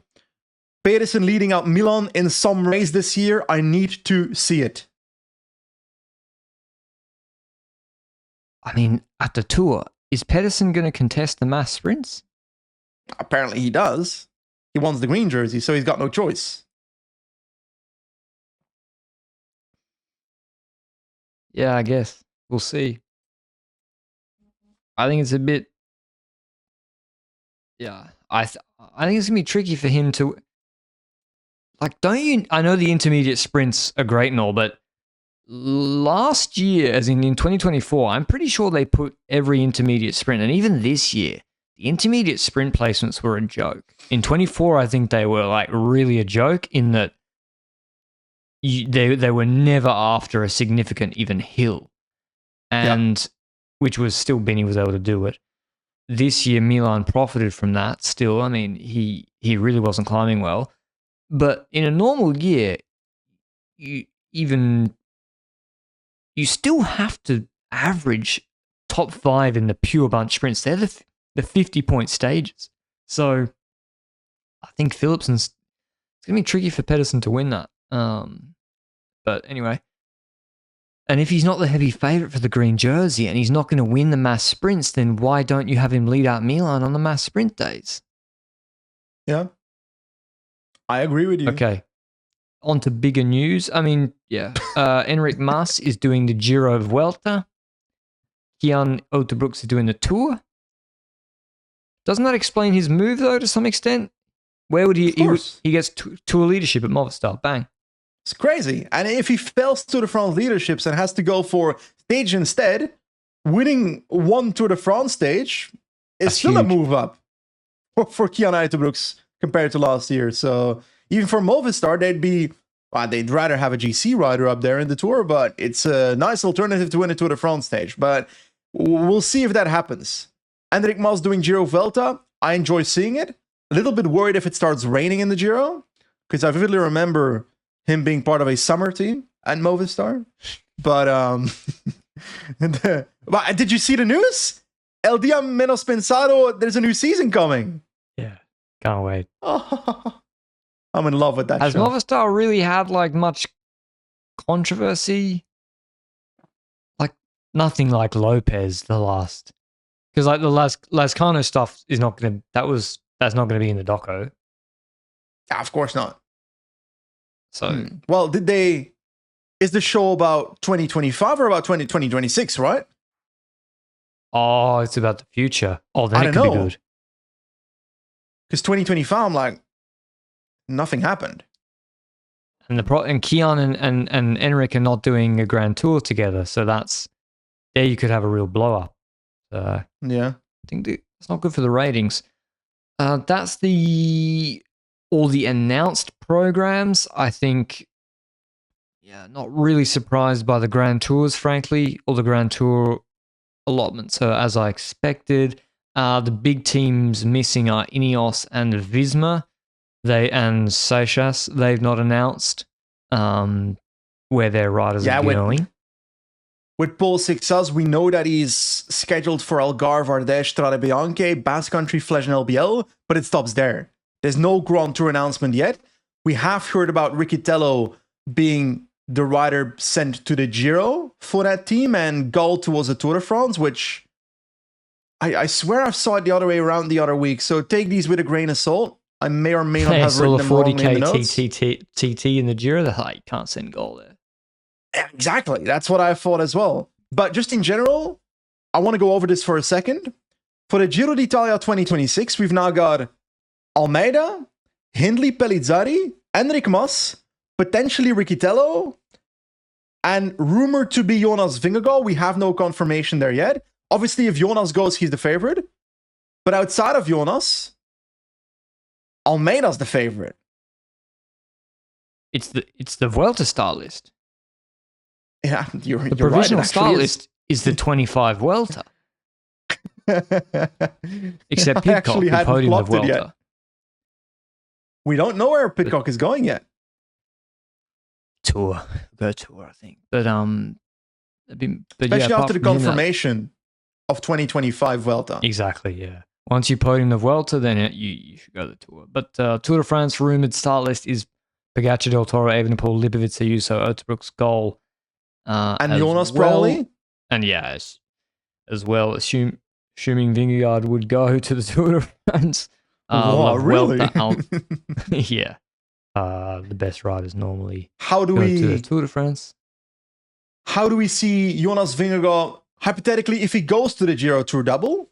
Pedersen leading out Milan in some race this year. I need to see it. I mean, at the Tour, is Pedersen going to contest the mass sprints? Apparently he does. He wants the green jersey, so he's got no choice. Yeah, I guess. We'll see. I think it's a bit... Yeah. I think it's going to be tricky for him to... like, don't you? I know the intermediate sprints are great and all, but last year, as in 2024, I'm pretty sure they put every intermediate sprint, and even this year, the intermediate sprint placements were a joke. In 24, I think they were like really a joke in that they were never after a significant even hill, and which was still Benny was able to do it. This year, Milan profited from that. Still, I mean, he really wasn't climbing well, but in a normal year, you still have to average top 5 in the pure bunch sprints. They're the 50-point stages. So I think Philipsen's, it's going to be tricky for Pedersen to win that. But anyway, and if he's not the heavy favourite for the green jersey and he's not going to win the mass sprints, then why don't you have him lead out Milan on the mass sprint days? Yeah, I agree with you. Okay. On to bigger news. I mean, yeah. Enric Mas is doing the Giro Vuelta. Kian Utebrooks is doing the Tour. Doesn't that explain his move, though, to some extent? Where would he gets Tour leadership at Movistar. Bang. It's crazy. And if he fails Tour de France leaderships and has to go for stage instead, winning one Tour de France stage is still huge. A move up for Kian Utebrooks compared to last year. So even for Movistar, they'd rather have a GC rider up there in the Tour, but it's a nice alternative to win a Tour de France stage. But we'll see if that happens. Enric Mas doing Giro Vuelta, I enjoy seeing it. A little bit worried if it starts raining in the Giro, because I vividly remember him being part of a summer team at Movistar. But but did you see the news? El Dia Menos Pensado, there's a new season coming. Yeah, can't wait. Oh, I'm in love with that Has show. Movistar really had like much controversy? Like nothing like Lopez the last, because like the Lascano stuff is not gonna. That's not gonna be in the doco. Yeah, of course not. So well, is the show about 2025 or about 2026, right? Oh, it's about the future. Oh, then it could be good. Because 2025, I'm like, nothing happened. And Kian and Enric are not doing a Grand Tour together, so there you could have a real blow up. Yeah, I think it's not good for the ratings. That's all the announced programs. I think, not really surprised by the Grand Tours, frankly. All the Grand Tour allotments are as I expected. The big teams missing are Ineos and Visma. And Seixas, they've not announced where their riders are going. With Paul Sixas, we know that he's scheduled for Algarve, Ardèche, Strade Bianche, Basque Country, Flèche and LBL, but it stops there. There's no Grand Tour announcement yet. We have heard about Riccitello being the rider sent to the Giro for that team, and Gaul towards the Tour de France, which I swear I saw it the other way around the other week. So take these with a grain of salt. I may or may not have written them wrong in the notes. 40k TT in the Giro, they're like, can't send Gaul there. Exactly. That's what I thought as well. But just in general, I want to go over this for a second. For the Giro d'Italia 2026, we've now got Almeida, Hindley Pellizzari, Enric Mas, potentially Riccitello, and rumored to be Jonas Vingegaard. We have no confirmation there yet. Obviously, if Jonas goes, he's the favorite. But outside of Jonas, Almeida's the favorite. It's the Vuelta star list. Yeah, you're the provisional right, star list is the 25 Vuelta. Except Pidcock, who podiumed the Vuelta. Yet. We don't know where Pidcock is going yet. Tour, go Tour, I think. But especially after the confirmation of 2025 Vuelta. Exactly, yeah. Once you podium the Vuelta, then you should go to the Tour. But Tour de France rumored start list is Pogačar, Del Toro, Evenepoel, Lipovic, Ayuso, Utebrooks, Gaul, and Jonas probably. And as well, assuming Vingegaard would go to the Tour de France. Really? Yeah. The best riders normally go to the Tour de France. How do we see Jonas Vingegaard, hypothetically, if he goes to the Giro Tour Double?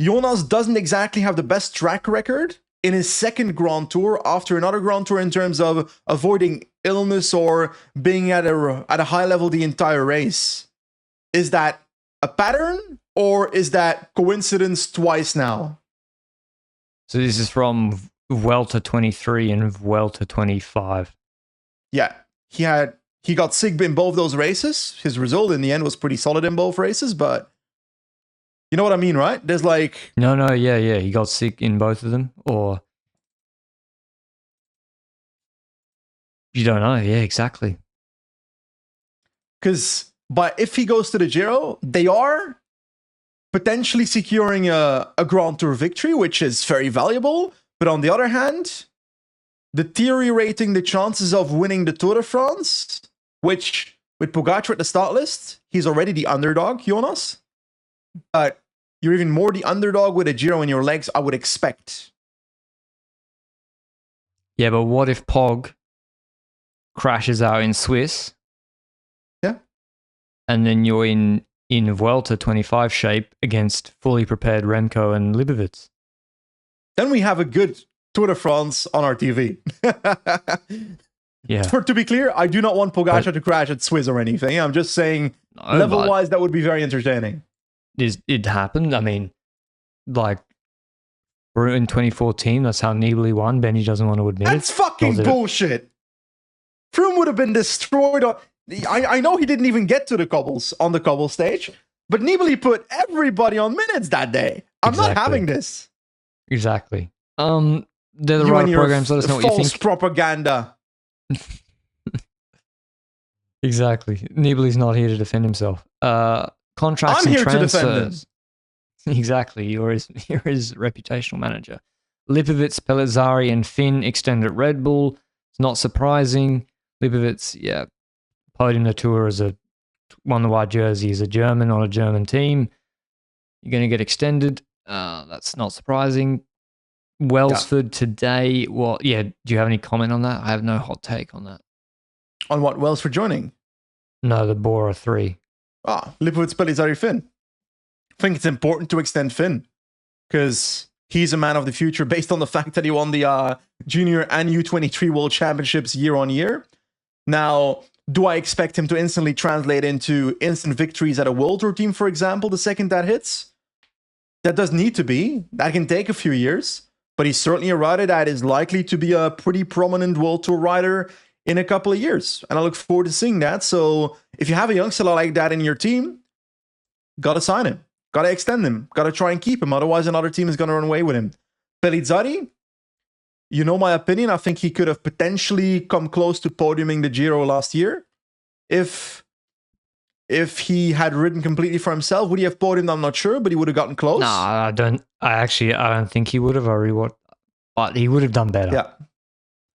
Jonas doesn't exactly have the best track record in his second Grand Tour after another Grand Tour in terms of avoiding illness or being at a high level the entire race. Is that a pattern or is that coincidence twice now? So this is from Vuelta 23 and Vuelta 25. Yeah, he got sick in both those races. His result in the end was pretty solid in both races, but you know what I mean, right? There's like... No, yeah. He got sick in both of them, or... You don't know, yeah, exactly. But if he goes to the Giro, they are potentially securing a Grand Tour victory, which is very valuable. But on the other hand, deteriorating the chances of winning the Tour de France, which with Pogačar at the start list, he's already the underdog, Jonas. But you're even more the underdog with a Giro in your legs, I would expect. Yeah, but what if Pog crashes out in Swiss? Yeah. And then you're in Vuelta 25 shape against fully prepared Remco and Lipovic. Then we have a good Tour de France on our TV. Yeah. To be clear, I do not want Pogačar to crash at Swiss or anything. I'm just saying, level-wise, that would be very entertaining. It happened. I mean, like, in 2014, that's how Nibali won. Benji doesn't want to admit That's fucking bullshit. Froome would have been destroyed. I know he didn't even get to the cobbles on the cobble stage, but Nibali put everybody on minutes that day. I'm not having this. Exactly. They're the right programs. Let us know what you think. False propaganda. Exactly. Nibali's not here to defend himself. Contracts and transfers. Exactly. You're his reputational manager. Lipovic, Pellizzari, and Finn extend at Red Bull. It's not surprising. Lipovic, yeah, podium the Tour as won the white jersey as a German on a German team. You're going to get extended. That's not surprising. Welsford today. Well, yeah. Do you have any comment on that? I have no hot take on that. On what? Welsford joining? No, the Bora 3. Lipovic, Pellizzari, Finn. I think it's important to extend Finn because he's a man of the future based on the fact that he won the Junior and U23 World Championships year on year. Now, do I expect him to instantly translate into instant victories at a World Tour team, for example, the second that hits? That does need to be. That can take a few years. But he's certainly a rider that is likely to be a pretty prominent World Tour rider in a couple of years. And I look forward to seeing that. So if you have a youngster like that in your team, got to sign him. Got to extend him. Got to try and keep him. Otherwise, another team is going to run away with him. Pellizzari, you know my opinion. I think he could have potentially come close to podiuming the Giro last year. If he had ridden completely for himself, would he have podiumed? I'm not sure, but he would have gotten close. No, I don't think he would have. But he would have done better. Yeah.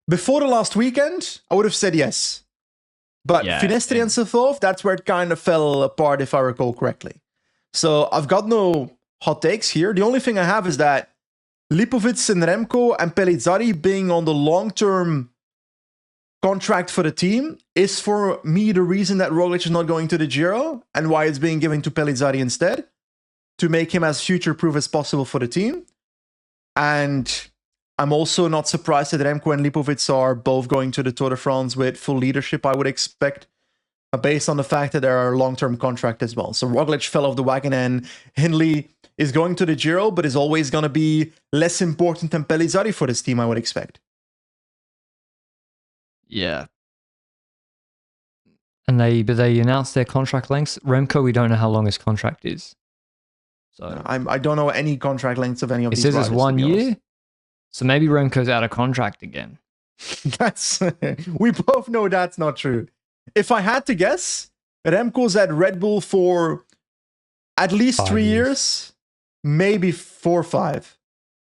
Before the last weekend, I would have said yes. But Finestri and so forth, that's where it kind of fell apart, if I recall correctly. So I've got no hot takes here. The only thing I have is that Lipovic and Remco and Pellizzari being on the long-term contract for the team is for me the reason that Roglic is not going to the Giro and why it's being given to Pellizzari instead, to make him as future-proof as possible for the team. And I'm also not surprised that Remco and Lipovic are both going to the Tour de France with full leadership, I would expect, based on the fact that they're a long-term contract as well. So Roglic fell off the wagon and Hindley is going to the Giro, but is always going to be less important than Pellizzari for this team, I would expect. Yeah. And they announced their contract lengths. Remco, we don't know how long his contract is. So I don't know any contract lengths of any of these. It says it's 1 year. So maybe Remco's out of contract again. We both know that's not true. If I had to guess, Remco's at Red Bull for at least 3 years, maybe 4 or 5.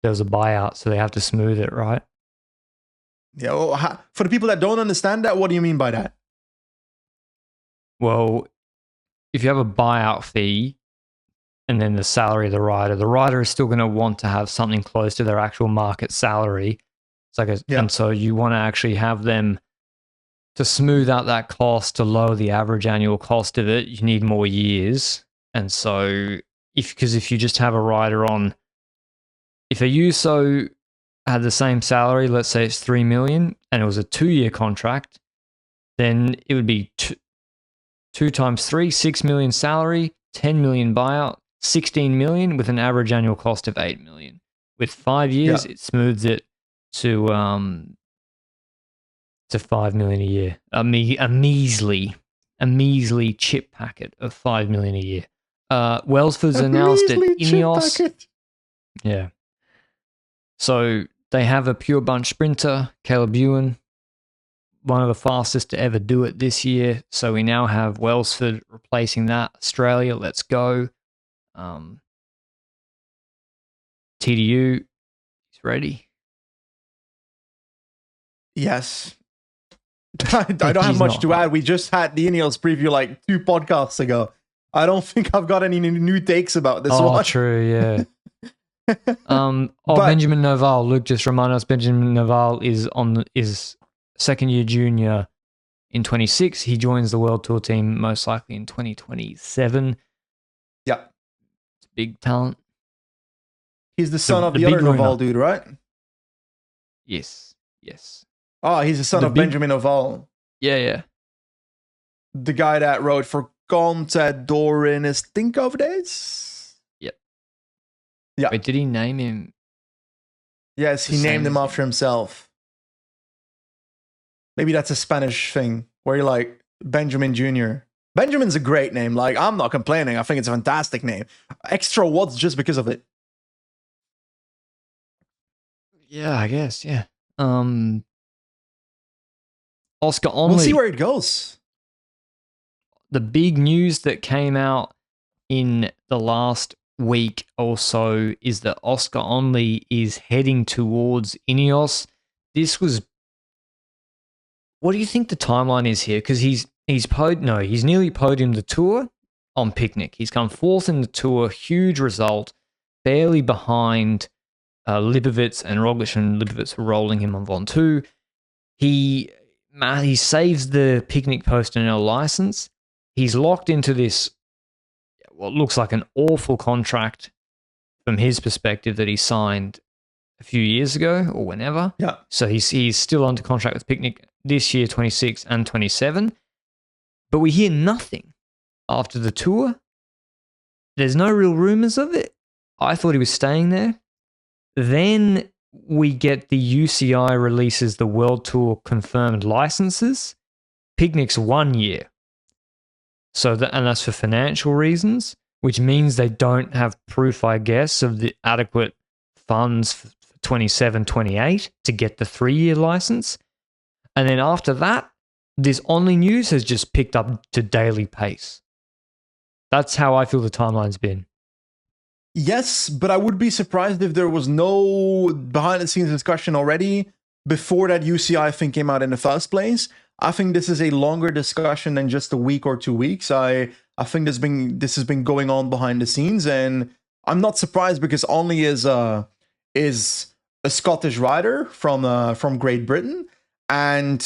There was a buyout, so they have to smooth it, right? Yeah. Well, for the people that don't understand that, what do you mean by that? Well, if you have a buyout fee and then the salary of the rider is still going to want to have something close to their actual market salary. It's like and so you want to actually have them to smooth out that cost, to lower the average annual cost of it. You need more years. And so if you just have a rider on, if Ayuso had the same salary, let's say it's 3 million, and it was a 2-year contract, then it would be 2 times 3, 6 million salary, 10 million buyout, 16 million with an average annual cost of 8 million. With 5 years, it smooths it to 5 million a year. A measly chip packet of 5 million a year. Welsford's announced at Ineos. Yeah. So they have a pure bunch sprinter, Caleb Ewan, one of the fastest to ever do it this year. So we now have Welsford replacing that. Australia, let's go. TDU is ready. Yes. I don't have much to add. We just had the Ineos preview like 2 podcasts ago. I don't think I've got any new takes about this one. Oh, true, yeah. Benjamin Noval. Luke just reminded us Benjamin Noval is second-year junior in 26. He joins the World Tour team most likely in 2027. Yeah. Big talent. He's the son of the other Noval dude, right? Yes. Oh, he's the son of Benjamin Noval. Yeah. The guy that rode for Contador in his Tinkoff days? Yep. Yeah. Wait, did he name him? Yes, he named him after himself. Maybe that's a Spanish thing where you're like Benjamin Jr. Benjamin's a great name. Like, I'm not complaining. I think it's a fantastic name. Extra watts just because of it. Yeah, I guess. Yeah. Oscar Onley. We'll see where it goes. The big news that came out in the last week or so is that Oscar Onley is heading towards Ineos. What do you think the timeline is here? Because he's nearly podiumed the Tour on Picnic. He's come 4th in the Tour, huge result, barely behind Lipovitz and Roglic, and Lipovitz are rolling him on Ventoux. He saves the Picnic Personnel license. He's locked into this, what looks like an awful contract from his perspective that he signed a few years ago or whenever. Yeah. So he's still under contract with Picnic this year, 26 and 27. But we hear nothing after the Tour. There's no real rumors of it. I thought he was staying there. Then we get the UCI releases the World Tour confirmed licenses. Picnic's 1 year. And that's for financial reasons, which means they don't have proof, I guess, of the adequate funds for 27, 28 to get the 3-year license. And then after that, this Only news has just picked up to daily pace. That's how I feel the timeline's been. Yes, but I would be surprised if there was no behind-the-scenes discussion already before that UCI thing came out in the first place. I think this is a longer discussion than just a week or 2 weeks. I think this has been going on behind the scenes, and I'm not surprised because Only is a Scottish rider from Great Britain, and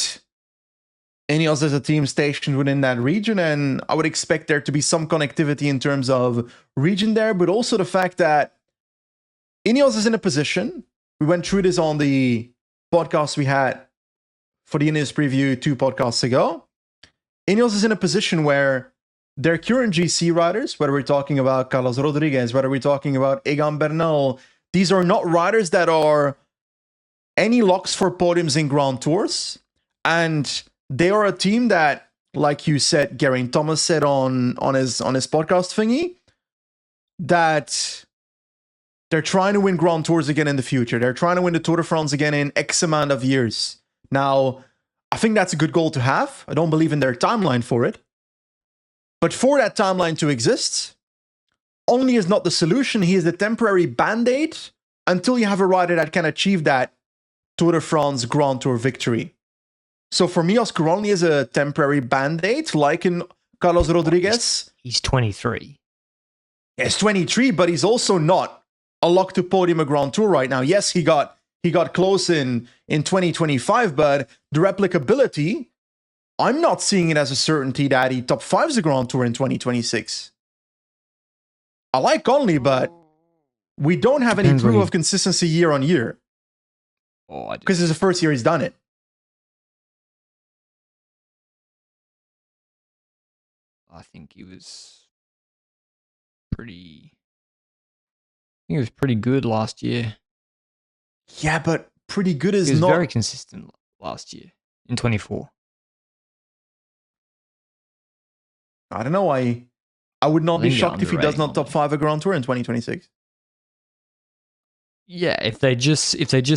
Ineos is a team stationed within that region, and I would expect there to be some connectivity in terms of region there, but also the fact that Ineos is in a position, we went through this on the podcast we had for the Ineos preview 2 podcasts ago. Ineos is in a position where their current GC riders, whether we're talking about Carlos Rodriguez, whether we're talking about Egan Bernal, these are not riders that are any locks for podiums in Grand Tours, and they are a team that, like you said, Geraint Thomas said on his podcast thingy, that they're trying to win Grand Tours again in the future. They're trying to win the Tour de France again in X amount of years. Now, I think that's a good goal to have. I don't believe in their timeline for it. But for that timeline to exist, Only is not the solution. He is the temporary band-aid until you have a rider that can achieve that Tour de France Grand Tour victory. So for me, Oscar Onley is a temporary band-aid, like in Carlos Rodriguez. He's 23. He's 23, but he's also not a lock to podium a Grand Tour right now. Yes, he got close in 2025, but the replicability, I'm not seeing it as a certainty that he top 5s a Grand Tour in 2026. I like Onley, but we don't have any proof of consistency year on year. Oh, I Because it's the first year he's done it. I think he was pretty. I think he was pretty good last year. Yeah, but pretty good is He was not very consistent last year in 24. I don't know. I would not I be think you're shocked if he does not top underrating 5 a Grand Tour in 2026. Yeah, if they just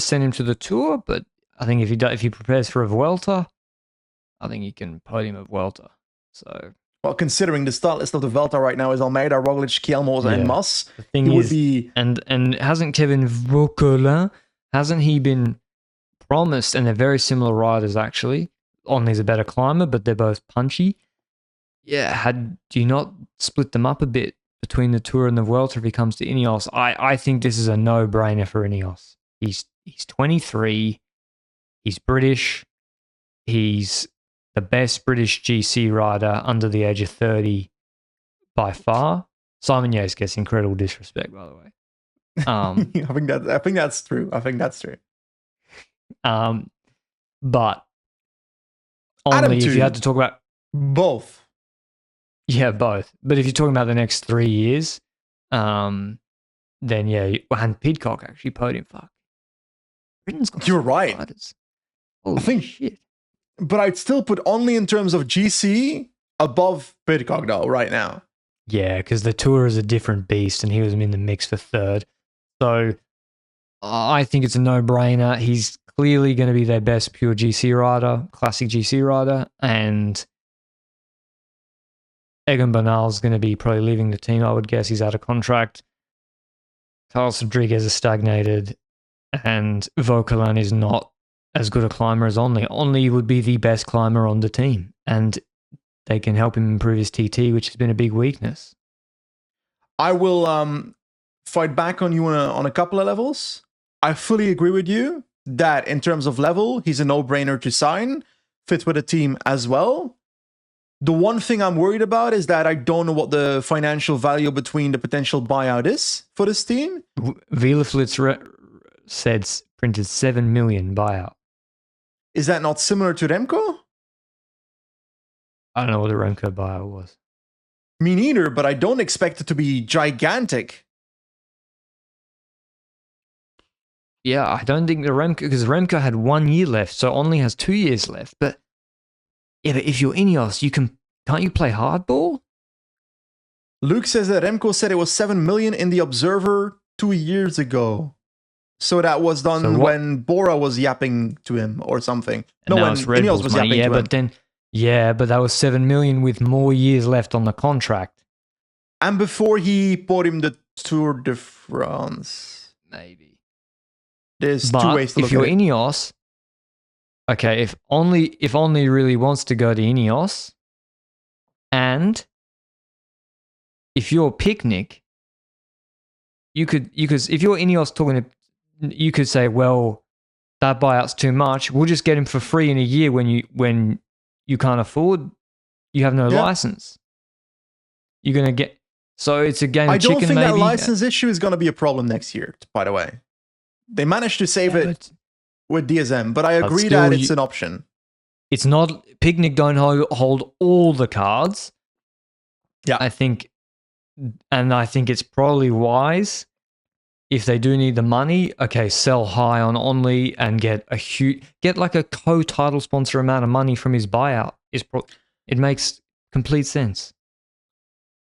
send him to the Tour, but I think if he prepares for a Vuelta, I think he can podium at Vuelta. So, well, considering the start list of the Vuelta right now is Almeida, Roglic, Skjelmose, and Mas, the thing he is, would be. and hasn't Kevin Vauquelin, hasn't he been promised? And they're very similar riders actually. Only's a better climber, but they're both punchy. Yeah, do you not split them up a bit between the Tour and the Vuelta if he comes to Ineos? I think this is a no-brainer for Ineos. He's 23. He's British. He's the best British GC rider under the age of 30 by far. Simon Yates gets incredible disrespect, by the way. I think that's true. But only if you had to talk about both. Yeah, both. But if you're talking about the next 3 years, then yeah, and Pidcock actually podium. Fuck. Britain's got You're right. Riders. Holy I think shit. But I'd still put Only in terms of GC above Pidcock though right now. Yeah, because the Tour is a different beast, and he was in the mix for third. So I think it's a no-brainer. He's clearly going to be their best pure GC rider, classic GC rider, and Egan Bernal's going to be probably leaving the team, I would guess. He's out of contract. Carlos Rodriguez is stagnated, and Vauquelin is not as good a climber as Only. Only would be the best climber on the team, and they can help him improve his TT, which has been a big weakness. I will fight back on you on a couple of levels. I fully agree with you that in terms of level, he's a no-brainer to sign, fit with a team as well. The one thing I'm worried about is that I don't know what the financial value between the potential buyout is for this team. Wielerflitz printed 7 million buyout. Is that not similar to Remco? I don't know what the Remco buyout was. Me neither, but I don't expect it to be gigantic. Yeah, I don't think the Remco, because Remco had 1 year left, so Only has 2 years left. But yeah, but if you're Ineos, can't you play hardball? Luke says that Remco said it was 7 million in the Observer 2 years ago. So that was done when Broe was yapping to him or something. No, when Ineos was yapping to him. But that was 7 million with more years left on the contract. And before he bought him the Tour de France. Maybe. There's 2 ways to look at it. If you're Ineos, okay, if only really wants to go to Ineos, and if you're Picnic, you could if you're Ineos you could say, well, that buyout's too much. We'll just get him for free in a year when you can't afford, you have no license. You're gonna get it's a game of chicken. I don't think that license issue is going to be a problem next year. By the way, they managed to save it with DSM, but I agree that it's an option. It's not. Picnic don't hold all the cards. Yeah, I think it's probably wise if they do need the money. Okay, sell high on Only and get like a co-title sponsor amount of money from his buyout. It makes complete sense.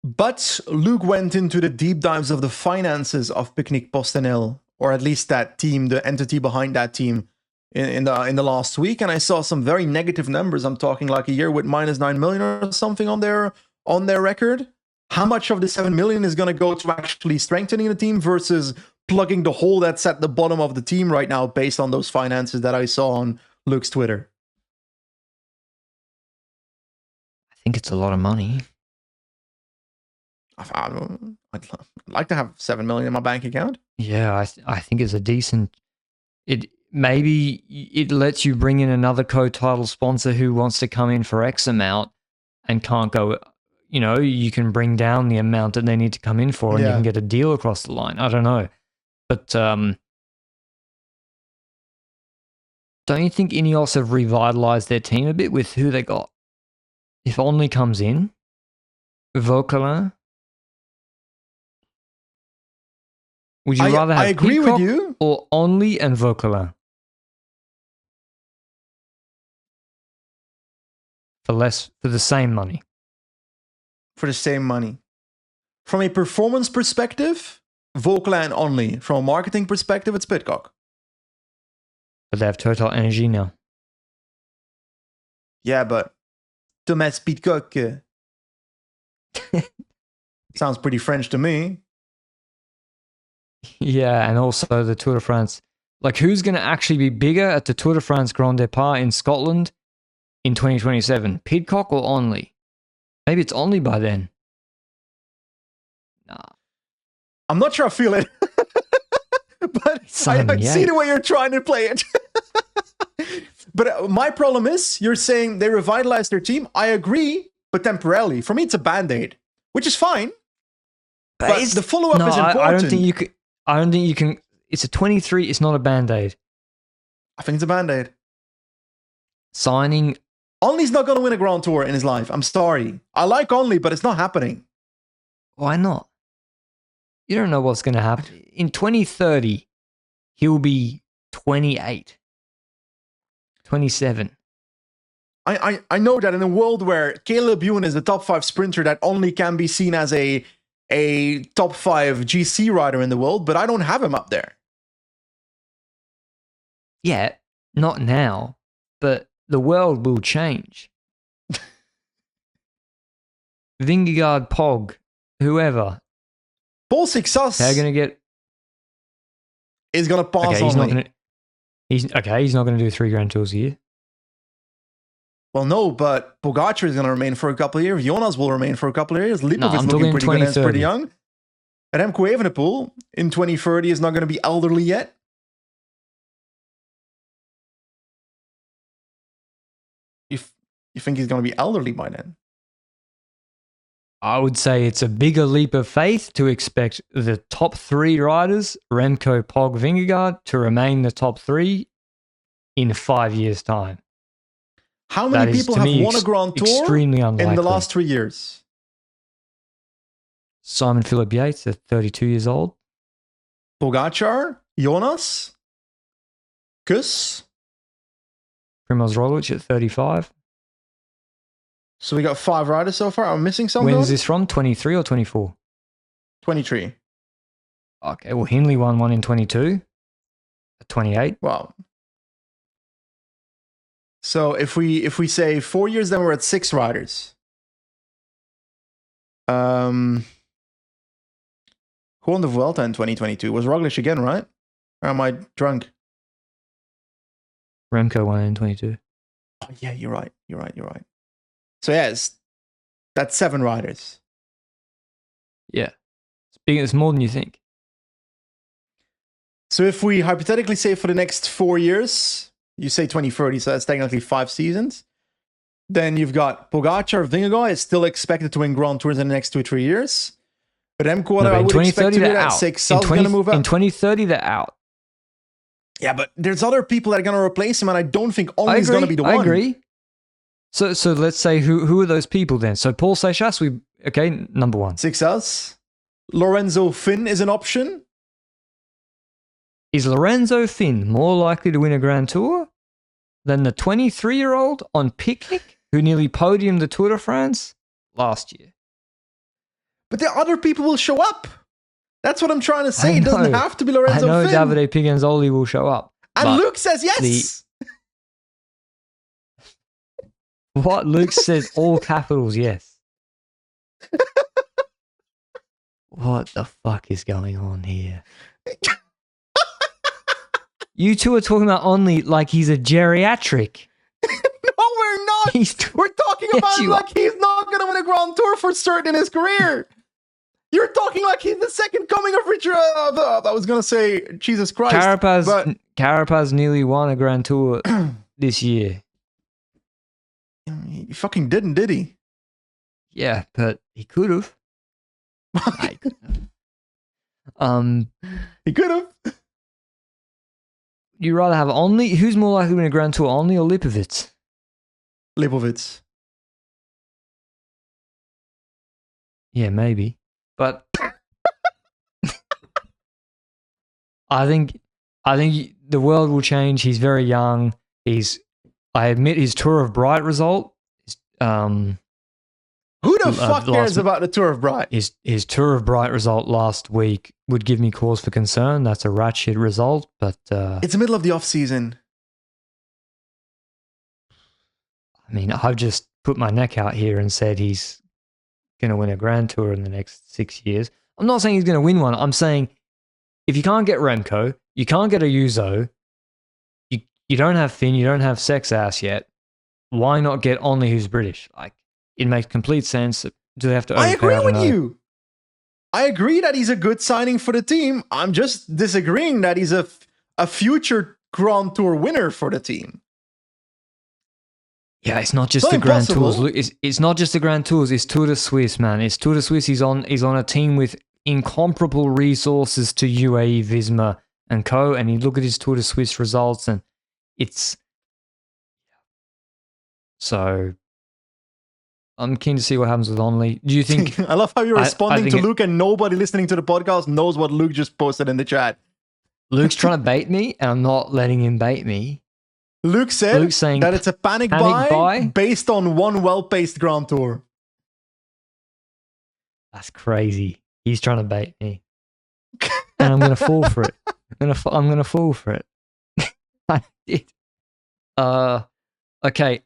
But Luke went into the deep dives of the finances of Picnic PostNL, or at least that team, the entity behind that team, in the last week, and I saw some very negative numbers. I'm talking like a year with minus 9 million or something on their record. How much of the 7 million is going to go to actually strengthening the team versus plugging the hole that's at the bottom of the team right now, based on those finances that I saw on Luke's Twitter? I think it's a lot of money. I'd like to have 7 million in my bank account. Yeah, I think it's a decent. Maybe it lets you bring in another co-title sponsor who wants to come in for X amount and can't go. You can bring down the amount that they need to come in for, and you can get a deal across the line. I don't know, but don't you think Ineos have revitalized their team a bit with who they got? If Onley comes in, Vauquelin, would you rather have I agree with Pidcock you. or Onley and Vauquelin? For the same money. For the same money. From a performance perspective, Vauquelin and Onley. From a marketing perspective, it's Pidcock. But they have Total Energy now. Yeah, but Thomas Pidcock sounds pretty French to me. Yeah, and also the Tour de France. Like, who's going to actually be bigger at the Tour de France Grand Depart in Scotland in 2027? Pidcock or Onley? Maybe it's Onley by then. Nah. I'm not sure I feel it. But I see the way you're trying to play it. But my problem is, you're saying they revitalized their team. I agree, but temporarily. For me, it's a Band-Aid, which is fine. But the follow-up is important. I don't think you can. It's a 23. It's not a Band-Aid. I think it's a Band-Aid. Signing. Onley's not going to win a Grand Tour in his life. I'm sorry. I like Onley, but it's not happening. Why not? You don't know what's going to happen. In 2030, he'll be 28. 27. I know that in a world where Caleb Ewan is the top 5 sprinter, that only can be seen as a top 5 GC rider in the world, but I don't have him up there. Yeah, not now, but the world will change. Vingegaard, Pog, whoever. Paul Sixas. They're going to get. Is going to pass on. He's not going to do 3 Grand Tours a year. Well, no, but Pogačar is going to remain for a couple of years. Jonas will remain for a couple of years. Lipovic is looking pretty good and is pretty young. And Remco Evenepoel in 2030 is not going to be elderly yet. You think he's going to be elderly by then? I would say it's a bigger leap of faith to expect the top 3 riders, Remco, Pog, Vingegaard, to remain the top 3 in 5 years' time. How many people have won a Grand Tour in the last 3 years? Simon Philip Yates at 32 years old. Pogačar, Jonas, Kuss. Primož Roglič at 35. So we got 5 riders so far. I'm missing something. When's this from? 23 or 24? 23. Okay, well, Hindley won one in 22 at 28. Wow. So if we say 4 years, then we're at 6 riders. Who won the Vuelta in 2022? Was Roglič again, right? Or am I drunk? Remco won in 22. Oh, yeah, you're right. So yes, that's 7 riders. Yeah. It's more than you think. So if we hypothetically say for the next 4 years, you say 2030, so that's technically 5 seasons. Then you've got Pogačar, Vingegaard is still expected to win Grand Tours in the next 2-3 years. Remco, I would expect to do that. Sixas going to move up. In 2030, they're out. Yeah, but there's other people that are going to replace him, and I don't think Onley's going to be the one. I agree. So let's say who are those people then? So Paul Seixas, number 1. Sixas. Lorenzo Finn is an option. Is Lorenzo Finn more likely to win a Grand Tour than the 23-year-old on Picnic who nearly podiumed the Tour de France last year? But the other people will show up. That's what I'm trying to say. It doesn't have to be Lorenzo Finn. I know Davide Pigenzoli will show up. And Luke says yes. What? Luke says all capitals yes. What the fuck is going on here? You two are talking about Onley like he's a geriatric. No, we're not. We're talking about him like he's not going to win a Grand Tour for certain in his career. You're talking like he's the second coming of Richard. I was going to say Jesus Christ. Carapaz nearly won a Grand Tour this year. He fucking didn't, did he? Yeah, but he could have. He could have. you rather have Onley? Who's more likely to win a Grand Tour, Onley or Lipovitz? Lipovitz. Yeah, maybe. But I think the world will change. He's very young. I admit his Tour of Bright result. Who the fuck cares about the Tour of Bright? His Tour of Bright result last week would give me cause for concern. That's a rat shit result, but it's the middle of the off season. I mean, I've just put my neck out here and said he's going to win a Grand Tour in the next 6 years. I'm not saying he's going to win one. I'm saying if you can't get Remco, you can't get Ayuso, you don't have Finn, you don't have Sex Ass yet, why not get Onley who's British? Like, it makes complete sense. Do they have to overpay? I agree with you. I agree that he's a good signing for the team. I'm just disagreeing that he's a future Grand Tour winner for the team. Yeah, it's not just the Grand Tours. It's not just the Grand Tours. It's Tour de Suisse, man. It's Tour de Suisse. He's on a team with incomparable resources to UAE, Visma, and co. And you look at his Tour de Suisse results, and it's so. I'm keen to see what happens with Onley. Do you think? I love how you're responding to Luke, and nobody listening to the podcast knows what Luke just posted in the chat. Luke's trying to bait me, and I'm not letting him bait me. Luke's saying that it's a panic buy based on one well-paced Grand Tour. That's crazy. He's trying to bait me, and I'm going to fall for it. I'm going to fall for it. I did. Okay.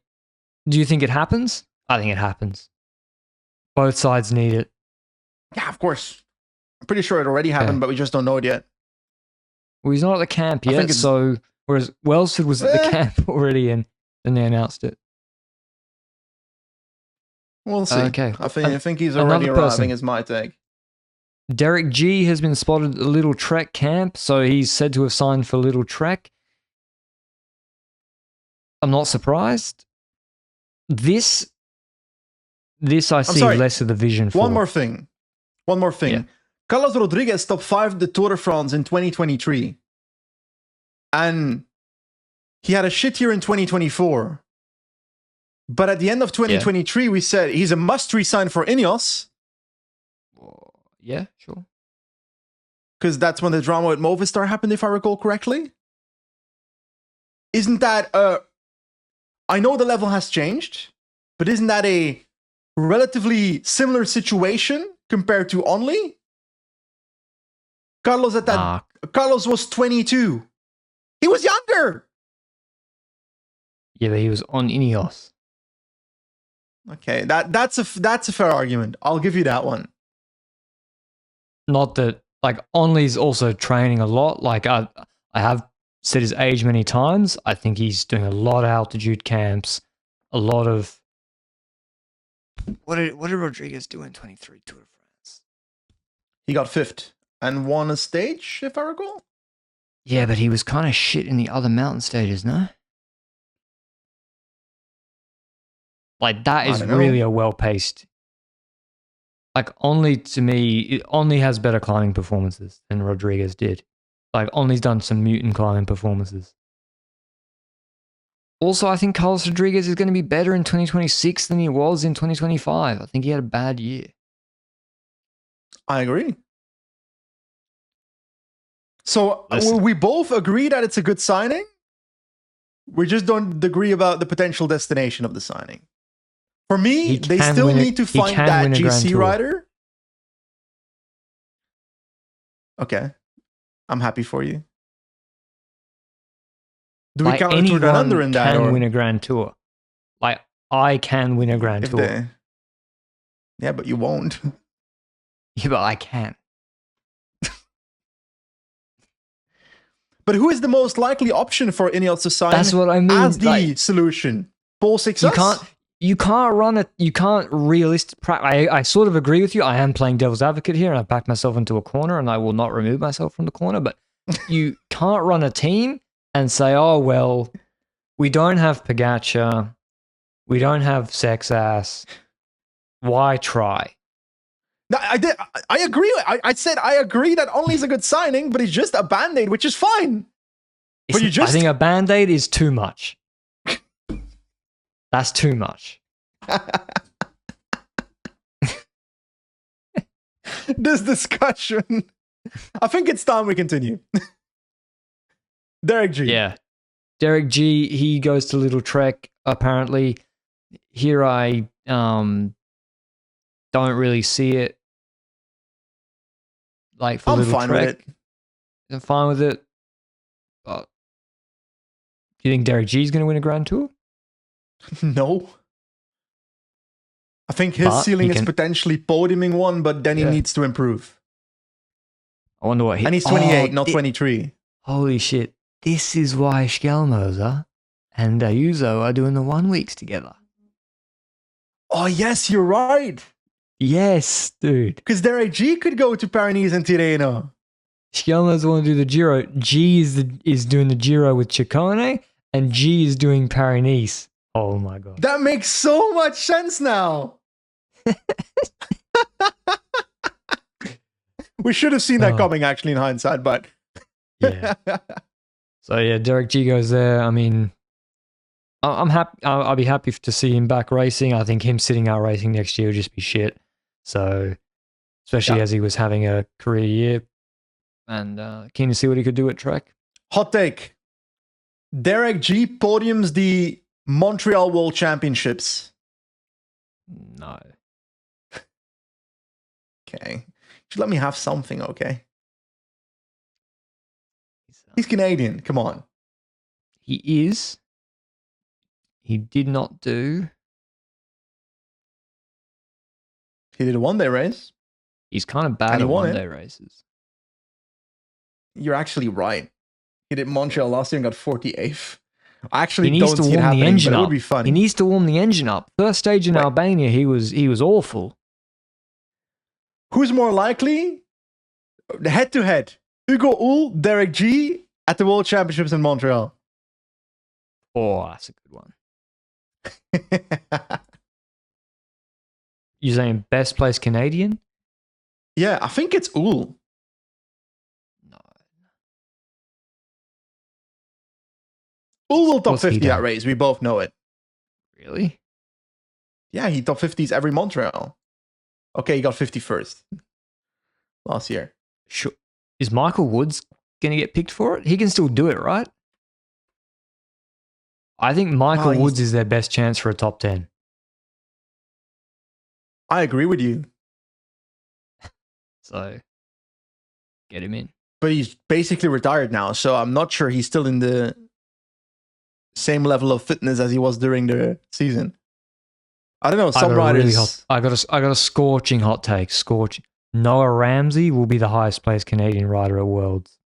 Do you think it happens? I think it happens. Both sides need it. Yeah, of course. I'm pretty sure it already happened, but we just don't know it yet. Well, he's not at the camp yet, so whereas Welsford was at the camp already, and then they announced it. We'll see. Okay. I think he's already arriving, is my take. Derek G has been spotted at the Little Trek camp, so he's said to have signed for Little Trek. I'm not surprised. This I see less of the vision for. One more thing. Yeah. Carlos Rodriguez top 5 the Tour de France in 2023. And he had a shit year in 2024. But at the end of 2023, we said he's a must resign for Ineos. Yeah, sure. Because that's when the drama with Movistar happened, if I recall correctly. Isn't that I know the level has changed, but isn't that a relatively similar situation compared to Onley? Carlos was 22. He was younger. Yeah, but he was on Ineos. Okay, that's a fair argument. I'll give you that one. Not that, like, Onley's also training a lot. Like, I have said his age many times. I think he's doing a lot of altitude camps, a lot of. What did Rodriguez do in 23 Tour de France? He got 5th and won a stage, if I recall. Yeah, but he was kind of shit in the other mountain stages, no? Like, that is really a well-paced. Like, Onley, to me, Onley has better climbing performances than Rodriguez did. Like, Onley's done some mutant climbing performances. Also, I think Carlos Rodriguez is going to be better in 2026 than he was in 2025. I think he had a bad year. I agree. So, we both agree that it's a good signing. We just don't agree about the potential destination of the signing. For me, they still need to find that GC rider. Okay. I'm happy for you. Do we count Tour Down Under in that? Can win a Grand Tour. Like, I can win a Grand Tour. Yeah, but you won't. Yeah, but I can. But who is the most likely option for Ineos to sign? That's what I mean. As the solution? Paul Success? You can't run it. You can't I sort of agree with you. I am playing devil's advocate here, and I've backed myself into a corner, and I will not remove myself from the corner. But you can't run a team and say, "Oh well, we don't have Pogačar, we don't have Sex Ass. Why try?" No, I agree. I said I agree that Onley's a good signing, but he's just a band-aid, which is fine. But you just... I think a Band-Aid is too much. That's too much. This discussion. I think it's time we continue. Derek G. Yeah. Derek G, he goes to Little Trek, apparently. Here I don't really see it. Like for I'm Little fine Trek. with it. I'm fine with it. But do you think Derek G is going to win a Grand Tour? No. I think his ceiling is potentially podiuming one, but then he needs to improve. I wonder what he... And he's 28, not 23. Holy shit. This is why Skjelmose and Ayuso are doing the 1 weeks together. Oh, yes, you're right. Yes, dude. Because Derek G could go to Paris and Tirreno. Skjelmose want to do the Giro. G is doing the Giro with Ciccone, and G is doing Paris-Nice. Oh my god. That makes so much sense now. We should have seen that coming actually in hindsight, but yeah. So yeah, Derek G goes there. I mean, I'm happy. I'll be happy to see him back racing. I think him sitting out racing next year would just be shit. So, especially as he was having a career year, and keen to see what he could do at Trek. Hot take: Derek G podiums the Montreal World Championships. No. Okay. Just let me have something, okay? He's Canadian. Come on. He is. He did not do. He did a one-day race. He's kind of bad at one-day races. You're actually right. He did Montreal last year and got 48th. I actually he needs don't to see it warm happening, the engine but up. It would be funny. He needs to warm the engine up. First stage in Albania, he was awful. Who's more likely? Head-to-head. Hugo Ull, Derek G at the World Championships in Montreal. Oh, that's a good one. You're saying best place Canadian? Yeah, I think it's Ull. No. Ull will top 50 that race. We both know it. Really? Yeah, he top 50s every Montreal. Okay, he got 51st last year. Sure. Is Michael Woods going to get picked for it? He can still do it, right? I think Michael Woods is their best chance for a top 10. I agree with you. So, get him in. But he's basically retired now, so I'm not sure he's still in the same level of fitness as he was during the season. I don't know. Some riders. I got a scorching hot take. Scorching. Noah Ramsey will be the highest placed Canadian rider at Worlds.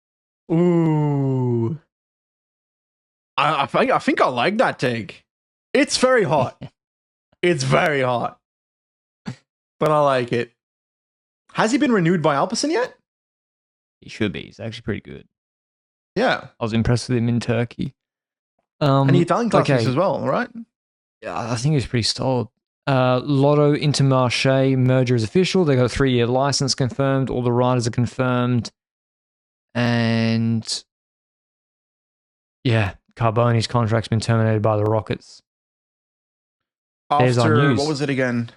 Ooh. I think I like that take. It's very hot. It's very hot. But I like it. Has he been renewed by Alpecin yet? He should be. He's actually pretty good. Yeah. I was impressed with him in Turkey. And the Italian classics as well, right? Yeah, I think he's pretty solid. Lotto Intermarché merger is official. They got a 3-year license confirmed. All the riders are confirmed. And yeah, Carboni's contract's been terminated by the Rockets. After, what was it again?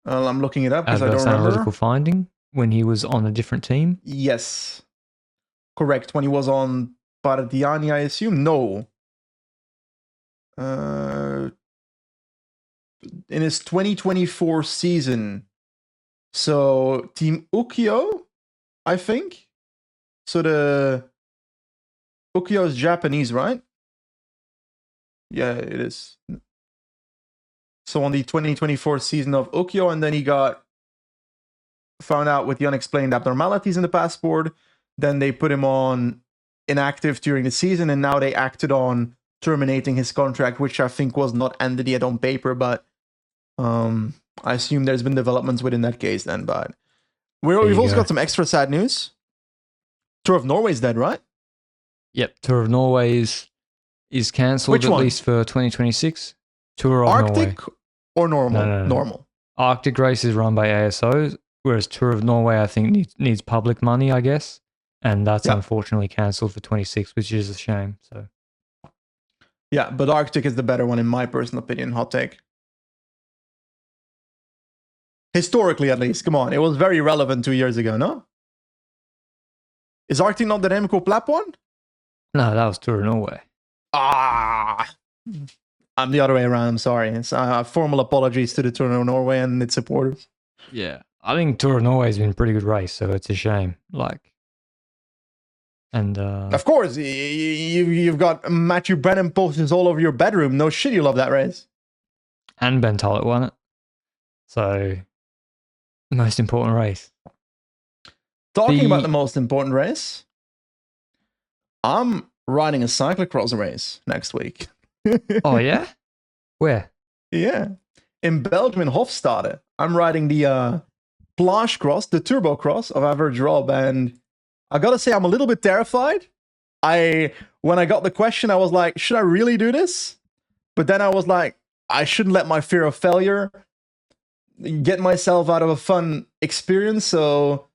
I'm looking it up because I don't remember. Analytical finding when he was on a different team? Yes. Correct. When he was on Bardiani, I assume? No. In his 2024 season. So, Team Ukyo, I think. So, the Ukyo is Japanese, right? Yeah, it is. So, on the 2024 season of Ukyo, and then he got found out with the unexplained abnormalities in the passport. Then they put him on inactive during the season, and now they acted on terminating his contract, which I think was not ended yet on paper, but I assume there's been developments within that case then. But we've also got some extra sad news. Tour of Norway is dead, right? Yep, Tour of Norway is cancelled, at least for 2026. Tour of Arctic Norway. Or normal? No. Normal. Arctic race is run by ASO, whereas Tour of Norway, I think, needs public money, I guess. and that's unfortunately cancelled for 26, which is a shame. So yeah, but Arctic is the better one in my personal opinion. Hot take. Historically, at least. Come on, it was very relevant 2 years ago. No, is Arctic not the Remco Plap one? No, that was Tour of Norway. I'm the other way around. I'm sorry. It's formal apologies to the Tour of Norway and its supporters. Yeah, I think Tour of Norway has been a pretty good race, so it's a shame. Of course, you've got Matthew Brennan posters all over your bedroom. No shit, you love that race. And Ben Tollett won it. So, most important race. Talking about the most important race, I'm riding a cyclocross race next week. Oh, yeah? Where? Yeah. In Belgium, in Hofstade. I'm riding the Plage Cross, the Turbo Cross of Average Rob, and I gotta say, I'm a little bit terrified. When I got the question, I was like, should I really do this? But then I was like, I shouldn't let my fear of failure get myself out of a fun experience, so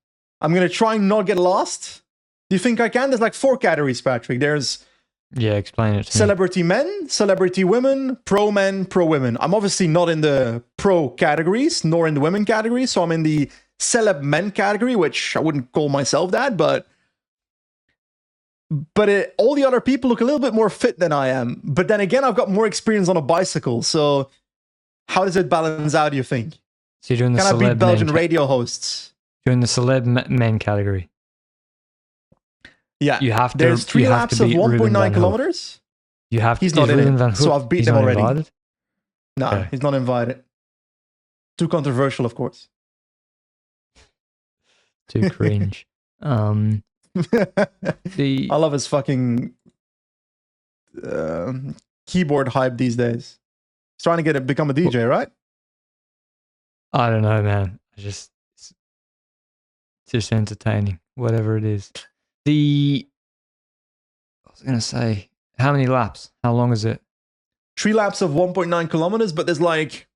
I'm gonna try and not get lost. Do you think I can? There's like 4 categories, Patrick. There's explain it to celebrity men, celebrity women, pro men, pro women. I'm obviously not in the pro categories, nor in the women categories, so I'm in the celeb men category, which I wouldn't call myself that, but all the other people look a little bit more fit than I am. But then again, I've got more experience on a bicycle, so how does it balance out, do you think? So you're doing the Can I beat Belgian radio hosts? You're in the celeb men category. Yeah, you have to. There's 3 laps of 1.9 kilometers. You have. He's not in it, so I've beaten him already. Invited? No, okay. He's not invited. Too controversial, of course. Too cringe. I love his fucking keyboard hype these days. He's trying to become a DJ, right? I don't know, man. It's just entertaining, whatever it is. I was going to say, how many laps? How long is it? 3 laps of 1.9 kilometers, but there's like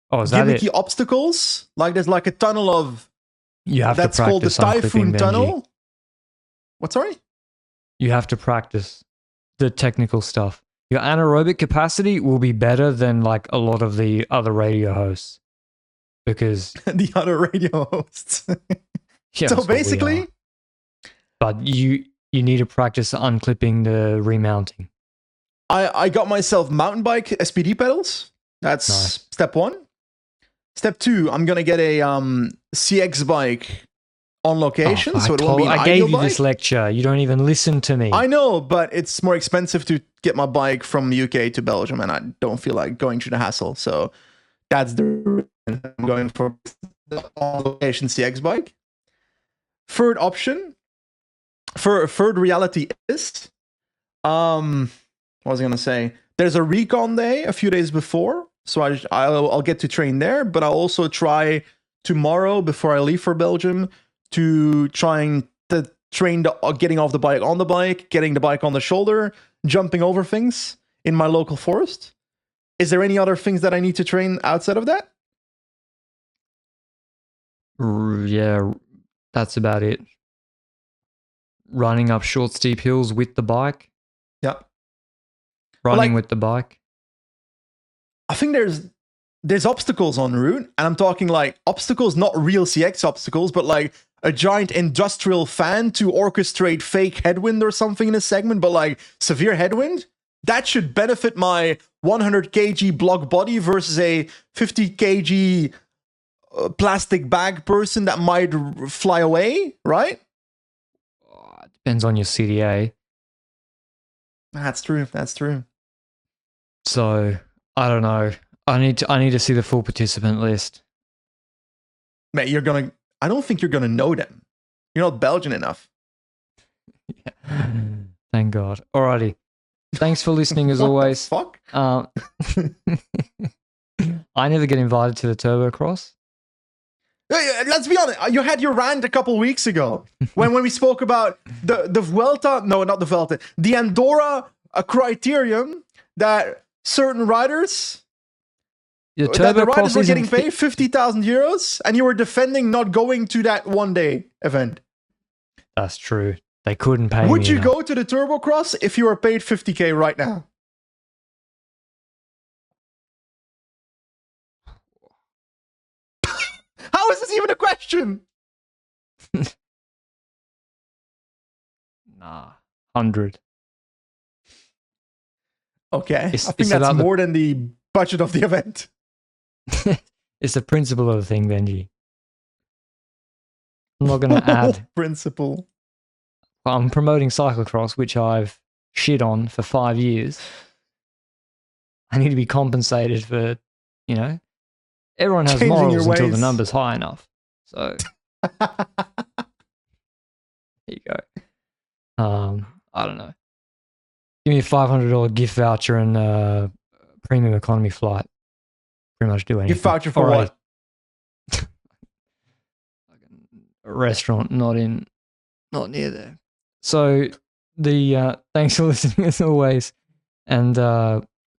gimmicky obstacles. Like there's like a tunnel of... That's called the Typhoon Tunnel. What, sorry? You have to practice the technical stuff. Your anaerobic capacity will be better than like a lot of the other radio hosts. Because... the other radio hosts. Yeah, so basically... But you need to practice unclipping the remounting. I got myself mountain bike SPD pedals. That's nice. Step 1. Step 2, I'm going to get a CX bike on location. So it won't be an I gave you this lecture. You don't even listen to me. I know, but it's more expensive to get my bike from the UK to Belgium, and I don't feel like going through the hassle. So that's the reason I'm going for the on-location CX bike. Third option, third reality is, what was I going to say? There's a recon day a few days before. So I'll get to train there, but I'll also try tomorrow before I leave for Belgium to trying to train getting off the bike on the bike, getting the bike on the shoulder, jumping over things in my local forest. Is there any other things that I need to train outside of that? Yeah, that's about it. Running up short, steep hills with the bike. Yeah. Running with the bike. I think there's obstacles en route, and I'm talking like obstacles, not real CX obstacles, but like a giant industrial fan to orchestrate fake headwind or something in a segment, but like severe headwind. That should benefit my 100 kg block body versus a 50 kg plastic bag person that might fly away, right? Depends on your CDA. That's true. That's true. So I don't know. I need to see the full participant list. Mate, I don't think you're gonna know them. You're not Belgian enough. Yeah. Thank God. Alrighty. Thanks for listening as always. Fuck. I never get invited to the Turbo Cross. Let's be honest. You had your rant a couple weeks ago when we spoke about the Vuelta. No, not the Vuelta. The Andorra criterion that certain riders, the riders were getting paid 50,000 euros, and you were defending not going to that one day event. That's true. They couldn't pay me. Would you enough. go to the Turbocross if you were paid 50k right now? How is this even a question? Nah, 100. Okay, I It's think that's about more than the budget of the event. It's the principle of the thing, Benji. I'm not going to add. Principle. I'm promoting cyclocross, which I've shit on for 5 years. I need to be compensated for, you know, everyone has Changing morals your until the ways. number's high enough. So there you go. I don't know. Give me a $500 gift voucher and premium economy flight. Pretty much do anything. Gift voucher for Or what? a restaurant not near there. So thanks for listening as always, and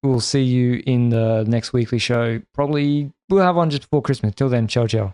we'll see you in the next weekly show. Probably we'll have one just before Christmas. Till then, ciao ciao.